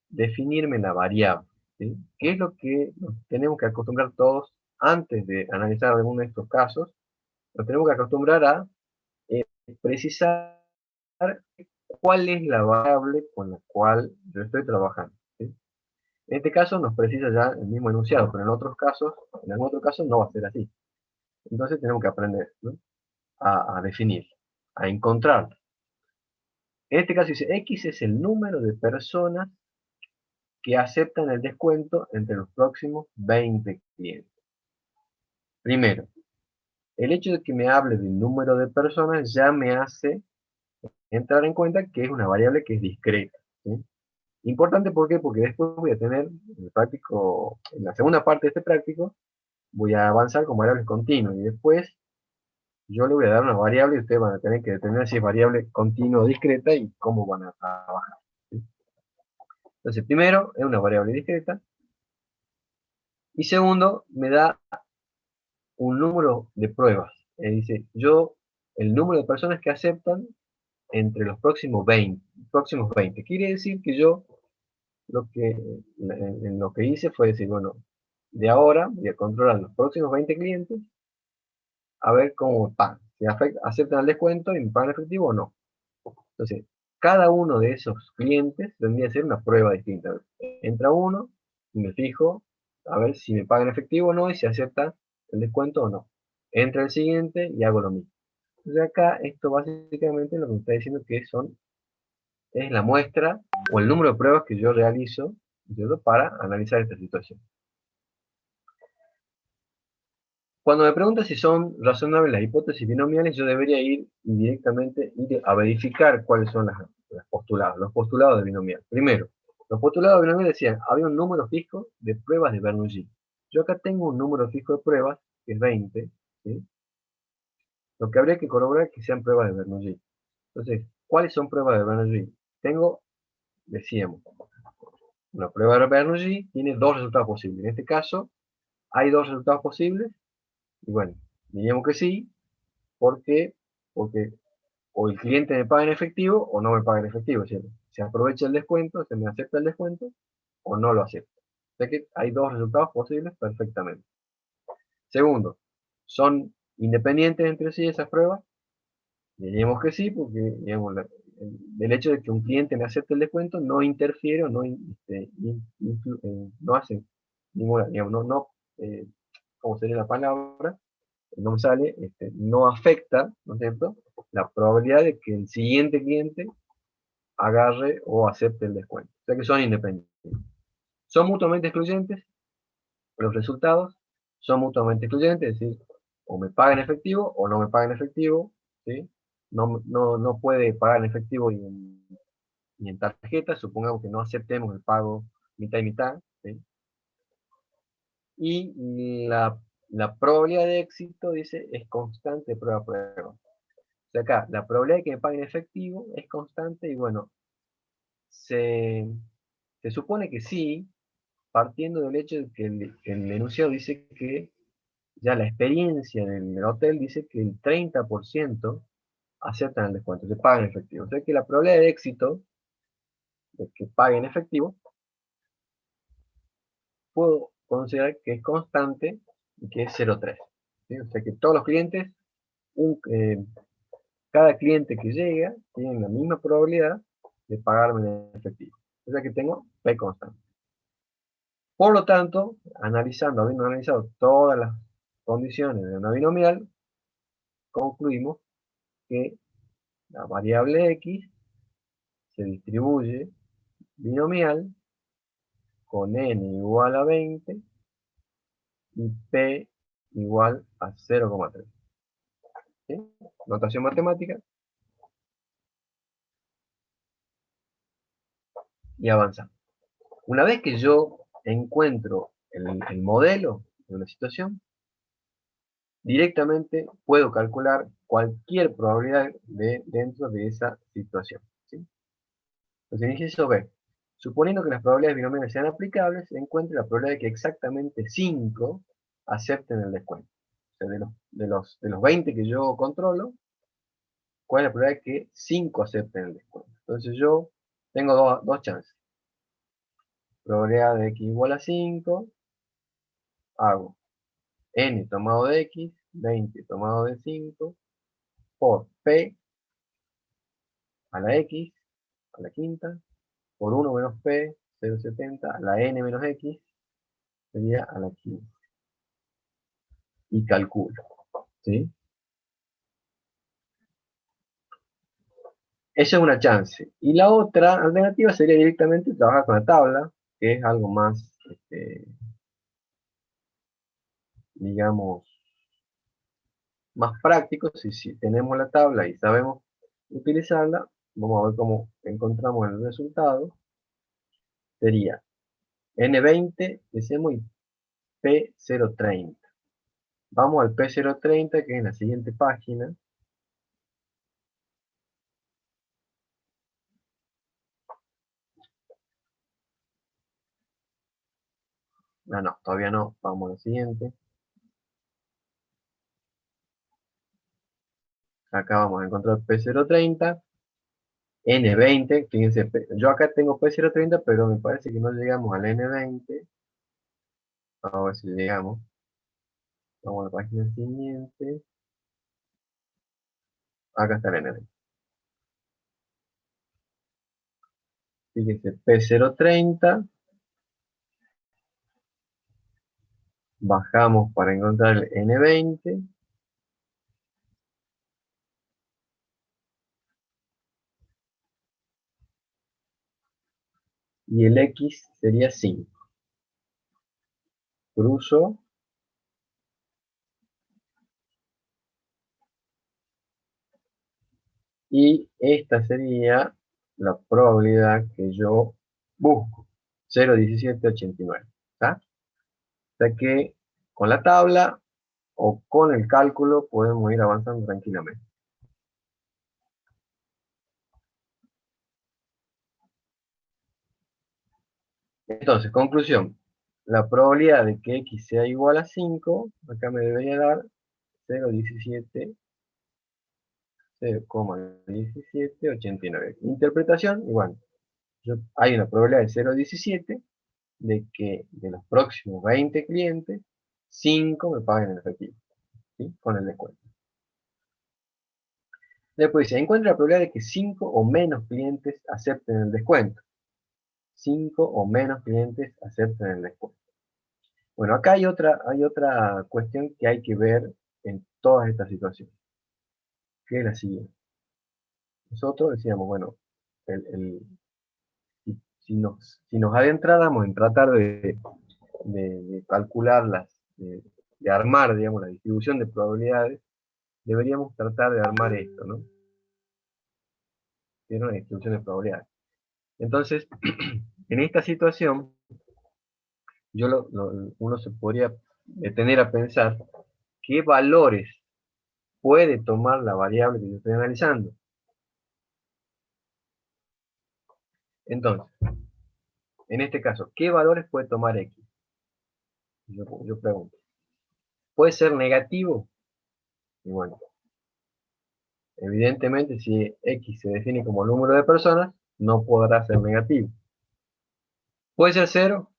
definirme la variable, ¿sí? ¿Qué es lo que nos tenemos que acostumbrar todos antes de analizar alguno de estos casos? Nos tenemos que acostumbrar a precisar cuál es la variable con la cual yo estoy trabajando, ¿sí? En este caso nos precisa ya el mismo enunciado, pero en algún otro caso no va a ser así. Entonces tenemos que aprender, ¿no? a definir, a encontrar. En este caso dice, X es el número de personas que aceptan el descuento entre los próximos 20 clientes. Primero, el hecho de que me hable del número de personas ya me hace entrar en cuenta que es una variable que es discreta, ¿sí? Importante, ¿por qué? Porque después voy a tener, en la segunda parte de este práctico, voy a avanzar con variables continuas y después yo le voy a dar una variable y ustedes van a tener que determinar si es variable continua o discreta y cómo van a trabajar, ¿sí? Entonces, primero, es una variable discreta y segundo, me da un número de pruebas. Dice, el número de personas que aceptan entre los próximos 20. Quiere decir que yo en lo que hice fue decir, bueno, de ahora voy a controlar los próximos 20 clientes a ver cómo pagan, si aceptan el descuento y me pagan efectivo o no. Entonces, cada uno de esos clientes tendría que ser una prueba distinta. Entra uno y me fijo a ver si me pagan efectivo o no y si acepta el descuento o no. Entra el siguiente y hago lo mismo. Entonces acá esto básicamente lo que me está diciendo que es la muestra o el número de pruebas que yo realizo, ¿entiendo?, para analizar esta situación. Cuando me pregunta si son razonables las hipótesis binomiales, yo debería ir directamente a verificar cuáles son los postulados de binomial. Primero, los postulados de binomial decían, había un número fijo de pruebas de Bernoulli. Yo acá tengo un número fijo de pruebas, que es 20, ¿sí? Lo que habría que corroborar es que sean pruebas de Bernoulli. Entonces, ¿cuáles son pruebas de Bernoulli? Decíamos, una prueba de Bernoulli tiene dos resultados posibles. En este caso, hay dos resultados posibles, y bueno, diríamos que sí, ¿por qué? Porque o el cliente me paga en efectivo o no me paga en efectivo, ¿cierto? Se aprovecha el descuento, se me acepta el descuento o no lo acepta. O sea que hay dos resultados posibles perfectamente. Segundo, ¿son independientes entre sí esas pruebas? Diríamos que sí, porque digamos, el hecho de que un cliente me acepte el descuento no interfiere o no hace ninguna, digamos, ¿cómo sería la palabra? No me sale, no afecta, ¿no es cierto?, la probabilidad de que el siguiente cliente agarre o acepte el descuento. O sea que son independientes. Son mutuamente excluyentes, los resultados son mutuamente excluyentes, es decir, o me pagan en efectivo o no me pagan en efectivo, ¿sí? No puede pagar en efectivo y en tarjeta, supongamos que no aceptemos el pago mitad y mitad, ¿sí? Y la probabilidad de éxito, dice, es constante prueba a prueba. O sea, acá, la probabilidad de que me paguen en efectivo es constante y bueno, se, se supone que sí, partiendo del hecho de que el enunciado dice que ya la experiencia del hotel dice que el 30% aceptan el descuento, se pagan en efectivo. O sea que la probabilidad de éxito de que paguen en efectivo puedo considerar que es constante y que es 0,3. ¿Sí? O sea que todos los clientes, cada cliente que llega tiene la misma probabilidad de pagarme en efectivo. O sea que tengo P constante. Por lo tanto, habiendo analizado todas las condiciones de una binomial, concluimos que la variable x se distribuye binomial con n igual a 20 y p igual a 0,3. ¿Sí? Notación matemática. Y avanzamos. Una vez que yo encuentro el modelo de una situación, directamente puedo calcular cualquier probabilidad dentro de esa situación. ¿Sí? Entonces, en inciso B, suponiendo que las probabilidades binomiales sean aplicables, encuentre la probabilidad de que exactamente 5 acepten el descuento. O sea, de los 20 que yo controlo, ¿cuál es la probabilidad de que 5 acepten el descuento? Entonces yo tengo dos chances. Probabilidad de x igual a 5, hago n tomado de x, 20 tomado de 5, por p a la x, a la quinta, por 1 menos p, 0,70, a la n menos x, sería a la quinta. Y calculo, ¿sí? Esa es una chance. Y la otra alternativa sería directamente trabajar con la tabla, que es algo más, digamos, más práctico. Si tenemos la tabla y sabemos utilizarla, vamos a ver cómo encontramos el resultado. Sería N20, decimos, y P030. Vamos al P030, que es en la siguiente página. No, todavía no. Vamos al siguiente. Acá vamos a encontrar P030. N20, fíjense, yo acá tengo P030, pero me parece que no llegamos al N20. Vamos a ver si llegamos. Vamos a la página siguiente. Acá está el N20. Fíjense, P030. Bajamos para encontrar el N20. Y el X sería 5. Cruzo. Y esta sería la probabilidad que yo busco. 0,1789. ¿Está? O sea que con la tabla o con el cálculo podemos ir avanzando tranquilamente. Entonces, conclusión. La probabilidad de que x sea igual a 5, acá me debería dar 0,17, 0,1789. Interpretación, igual. Hay una probabilidad de 0,17 de que de los próximos 20 clientes, 5 me paguen en efectivo, ¿sí? Con el descuento. Después dice, encuentra la probabilidad de que 5 o menos clientes acepten el descuento. 5 o menos clientes acepten el descuento. Bueno, acá hay otra cuestión que hay que ver en todas estas situaciones, que es la siguiente. Nosotros decíamos, bueno, si nos adentráramos en tratar de calcular de armar, digamos, la distribución de probabilidades, deberíamos tratar de armar esto, ¿no? Tiene una distribución de probabilidades. Entonces, en esta situación, uno se podría detener a pensar qué valores puede tomar la variable que yo estoy analizando. Entonces, en este caso, ¿qué valores puede tomar X? Yo pregunto. ¿Puede ser negativo? Y bueno, evidentemente si X se define como número de personas, no podrá ser negativo. ¿Puede ser cero?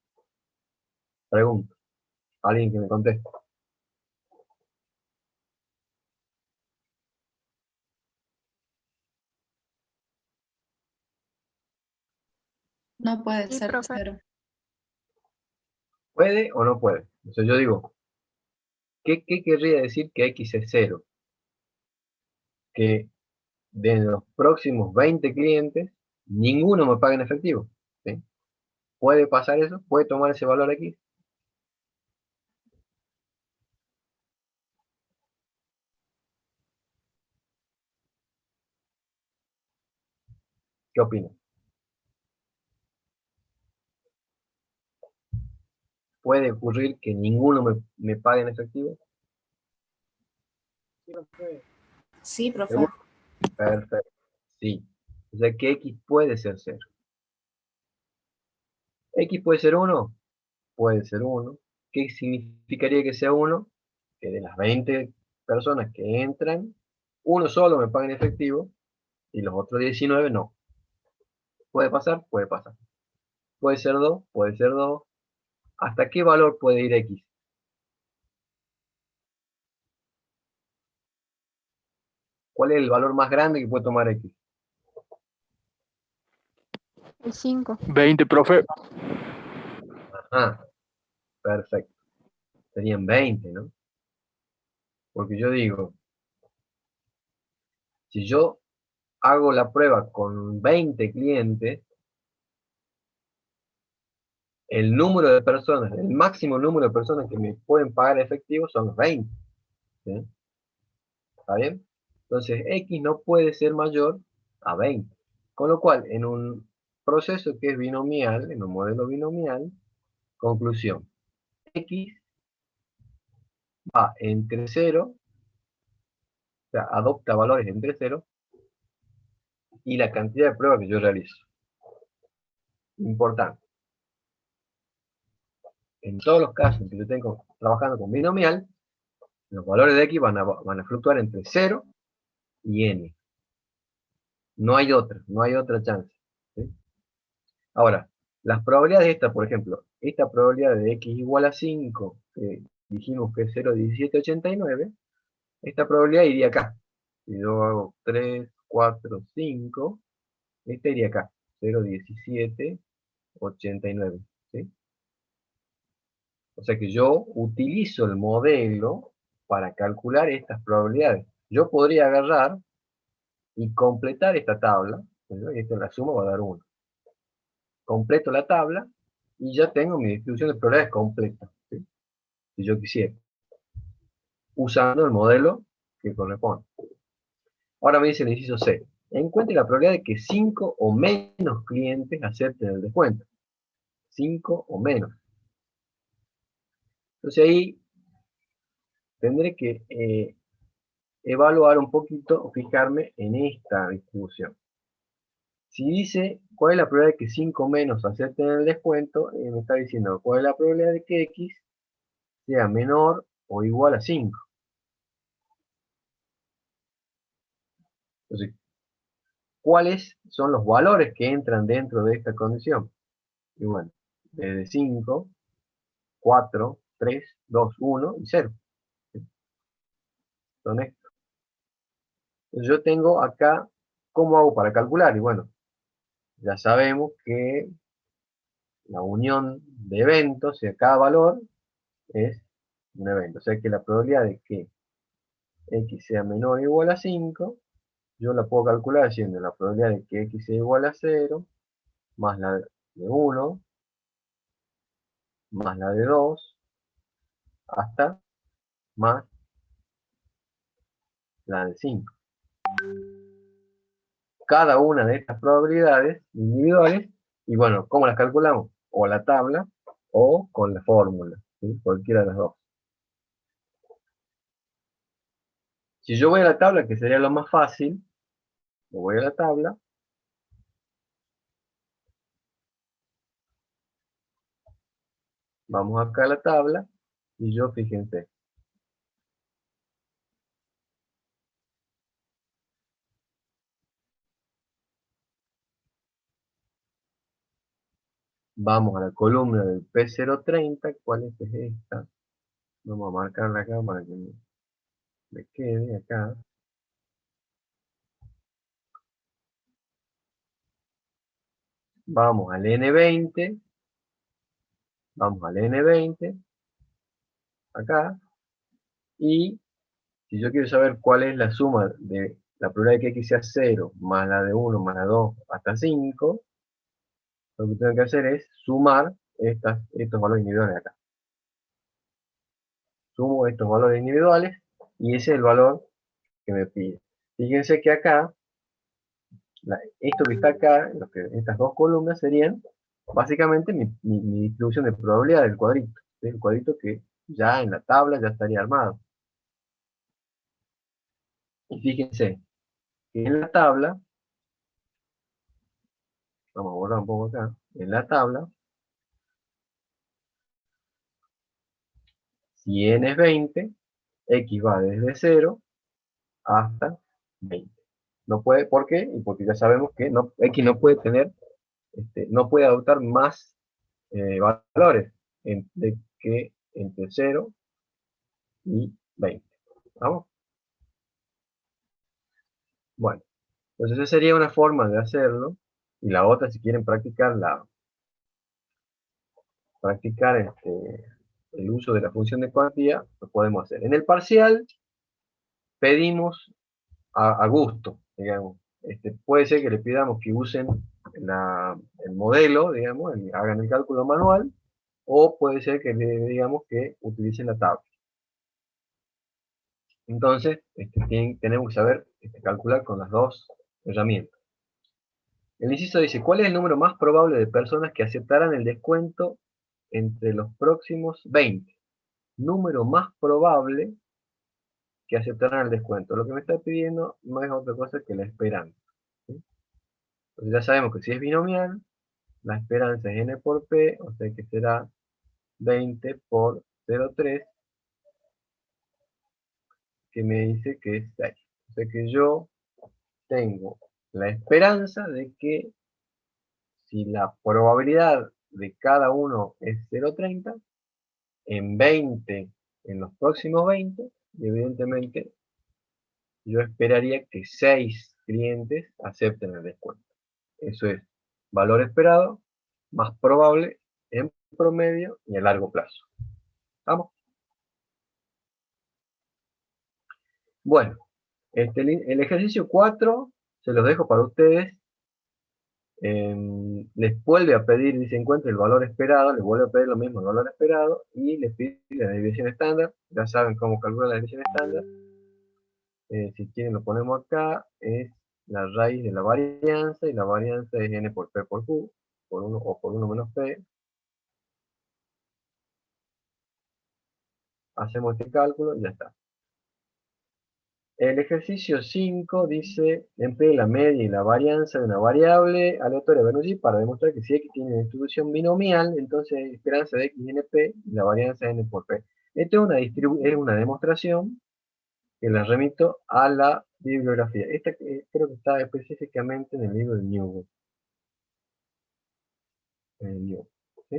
Pregunto. Alguien que me conteste. No puede Sí, ser profe. 0. ¿Puede o no puede? Entonces yo digo, ¿qué querría decir que X es cero? Que de los próximos 20 clientes, ninguno me paga en efectivo. ¿Sí? ¿Puede pasar eso? ¿Puede tomar ese valor aquí? ¿Qué opinas? ¿Puede ocurrir que ninguno me pague en efectivo? Sí, profe. ¿Seguro? Perfecto. Sí. O sea que X puede ser 0. ¿X puede ser 1? Puede ser 1. ¿Qué significaría que sea 1? Que de las 20 personas que entran, uno solo me paga en efectivo y los otros 19 no. ¿Puede pasar? Puede pasar. ¿Puede ser 2? Puede ser 2. ¿Hasta qué valor puede ir X? ¿Cuál es el valor más grande que puede tomar X? El 5. 20, profe. Ajá, perfecto. Serían 20, ¿no? Porque yo digo, si yo hago la prueba con 20 clientes, el número de personas, el máximo número de personas que me pueden pagar efectivo son los 20. ¿Sí? ¿Está bien? Entonces, X no puede ser mayor a 20. Con lo cual, en un proceso que es binomial, en un modelo binomial, conclusión, X va entre 0, o sea, adopta valores entre 0 y la cantidad de pruebas que yo realizo. Importante. En todos los casos en que yo tengo trabajando con binomial, los valores de X van a fluctuar entre 0 y n. No hay otra chance. ¿Sí? Ahora, las probabilidades de esta, por ejemplo, esta probabilidad de X igual a 5, que dijimos que es 0,1789, esta probabilidad iría acá. Si yo hago 3, 4, 5, esta iría acá, 0,1789. ¿Sí? O sea que yo utilizo el modelo para calcular estas probabilidades. Yo podría agarrar y completar esta tabla, ¿no? Y esto la suma va a dar 1. Completo la tabla y ya tengo mi distribución de probabilidades completa, ¿sí? Si yo quisiera, usando el modelo que corresponde. Ahora me dice el inciso C. Encuentre la probabilidad de que 5 o menos clientes acepten el descuento. 5 o menos. Entonces ahí tendré que evaluar un poquito, o fijarme en esta distribución. Si dice cuál es la probabilidad de que 5 menos acepten el descuento, me está diciendo cuál es la probabilidad de que X sea menor o igual a 5. Entonces, ¿cuáles son los valores que entran dentro de esta condición? Y bueno, desde 5, 4, 3, 2, 1 y 0. Son estos. Entonces yo tengo acá, ¿cómo hago para calcular? Y bueno, ya sabemos que la unión de eventos, o sea, cada valor es un evento. O sea que la probabilidad de que X sea menor o igual a 5, yo la puedo calcular haciendo la probabilidad de que X sea igual a 0, más la de 1, más la de 2, hasta más la de 5. Cada una de estas probabilidades individuales, y bueno, ¿cómo las calculamos? O la tabla o con la fórmula, ¿sí? Cualquiera de las dos. Si yo voy a la tabla, que sería lo más fácil, me voy a la tabla, vamos acá a la tabla, y yo, fíjense, vamos a la columna del P030, ¿cuál es esta? Vamos a marcarla acá para que me quede acá. Vamos al N20, vamos al N20, acá, y si yo quiero saber cuál es la suma de la probabilidad de que x sea 0 más la de 1 más la de 2 hasta 5, lo que tengo que hacer es sumar estos valores individuales de acá. Sumo estos valores individuales y ese es el valor que me pide. Fíjense que acá, esto que está acá, estas dos columnas serían básicamente mi distribución de probabilidad del cuadrito. ¿Sí? El cuadrito que ya en la tabla ya estaría armado. Y fíjense que en la tabla, vamos a borrar un poco acá, en la tabla, si n es 20, x va desde 0 hasta 20. No puede, ¿por qué? Y porque ya sabemos que x no puede tener, no puede adoptar más valores que entre 0 y 20. ¿Vamos? Bueno, entonces esa sería una forma de hacerlo. Y la otra, si quieren practicar el uso de la función de cuantía, lo podemos hacer. En el parcial pedimos a gusto, digamos. Puede ser que le pidamos que usen el modelo, digamos, hagan el cálculo manual, o puede ser que le digamos que utilicen la tabla. Entonces, tenemos que saber calcular con las dos herramientas. El inciso dice, ¿cuál es el número más probable de personas que aceptarán el descuento entre los próximos 20? Número más probable que aceptarán el descuento. Lo que me está pidiendo no es otra cosa que la esperanza. ¿Sí? Entonces ya sabemos que si es binomial, la esperanza es n por p, o sea que será 20 por 0,3, que me dice que es 6. O sea que yo tengo la esperanza de que si la probabilidad de cada uno es 0,30, en 20, en los próximos 20, evidentemente yo esperaría que 6 clientes acepten el descuento. Eso es valor esperado más probable en promedio y a largo plazo. ¿Vamos? Bueno, el ejercicio 4 se los dejo para ustedes. Les vuelve a pedir, dice encuentre el valor esperado, les vuelve a pedir lo mismo, el valor esperado, y les pide la desviación estándar. Ya saben cómo calcular la desviación estándar. Si quieren lo ponemos acá, es la raíz de la varianza, y la varianza es n por p por q, por 1 o por 1 menos p. Hacemos este cálculo y ya está. El ejercicio 5 dice, emplee la media y la varianza de una variable aleatoria Bernoulli para demostrar que si x tiene una distribución binomial, entonces esperanza de x n p y la varianza n por p. Esto es una demostración que la remito a la bibliografía. Esta creo que está específicamente en el libro de Newton. ¿Sí?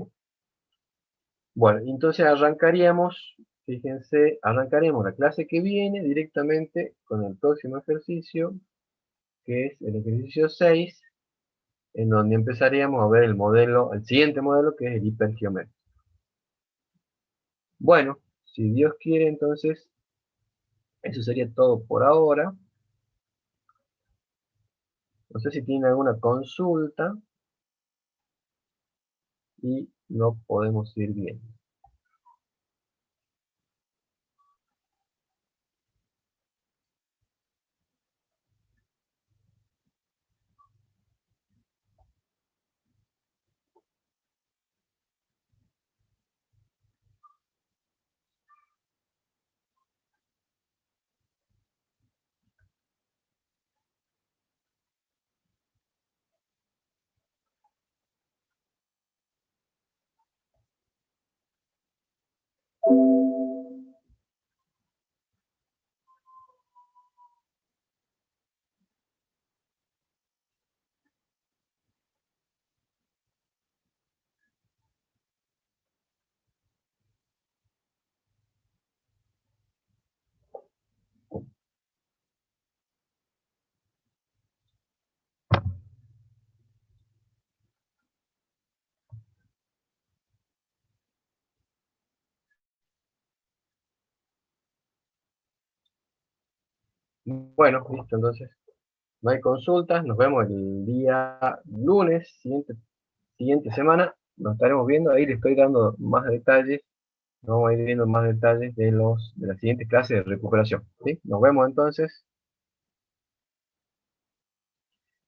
Bueno, entonces arrancaríamos, fíjense, arrancaremos la clase que viene directamente con el próximo ejercicio, que es el ejercicio 6, en donde empezaríamos a ver el siguiente modelo, que es el hipergeométrico. Bueno, si Dios quiere, entonces, eso sería todo por ahora. No sé si tienen alguna consulta y lo podemos ir viendo. Bueno, listo, entonces. No hay consultas, nos vemos el día lunes, siguiente semana. Nos estaremos viendo, ahí les estoy dando más detalles. Vamos a ir viendo más detalles de las siguientes clases de recuperación. ¿Sí? Nos vemos entonces.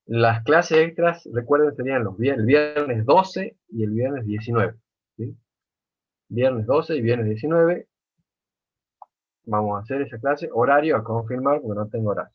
Las clases extras, recuerden, serían el viernes 12 y el viernes 19. ¿Sí? Viernes 12 y viernes 19. Vamos a hacer esa clase. Horario a confirmar porque no tengo horario.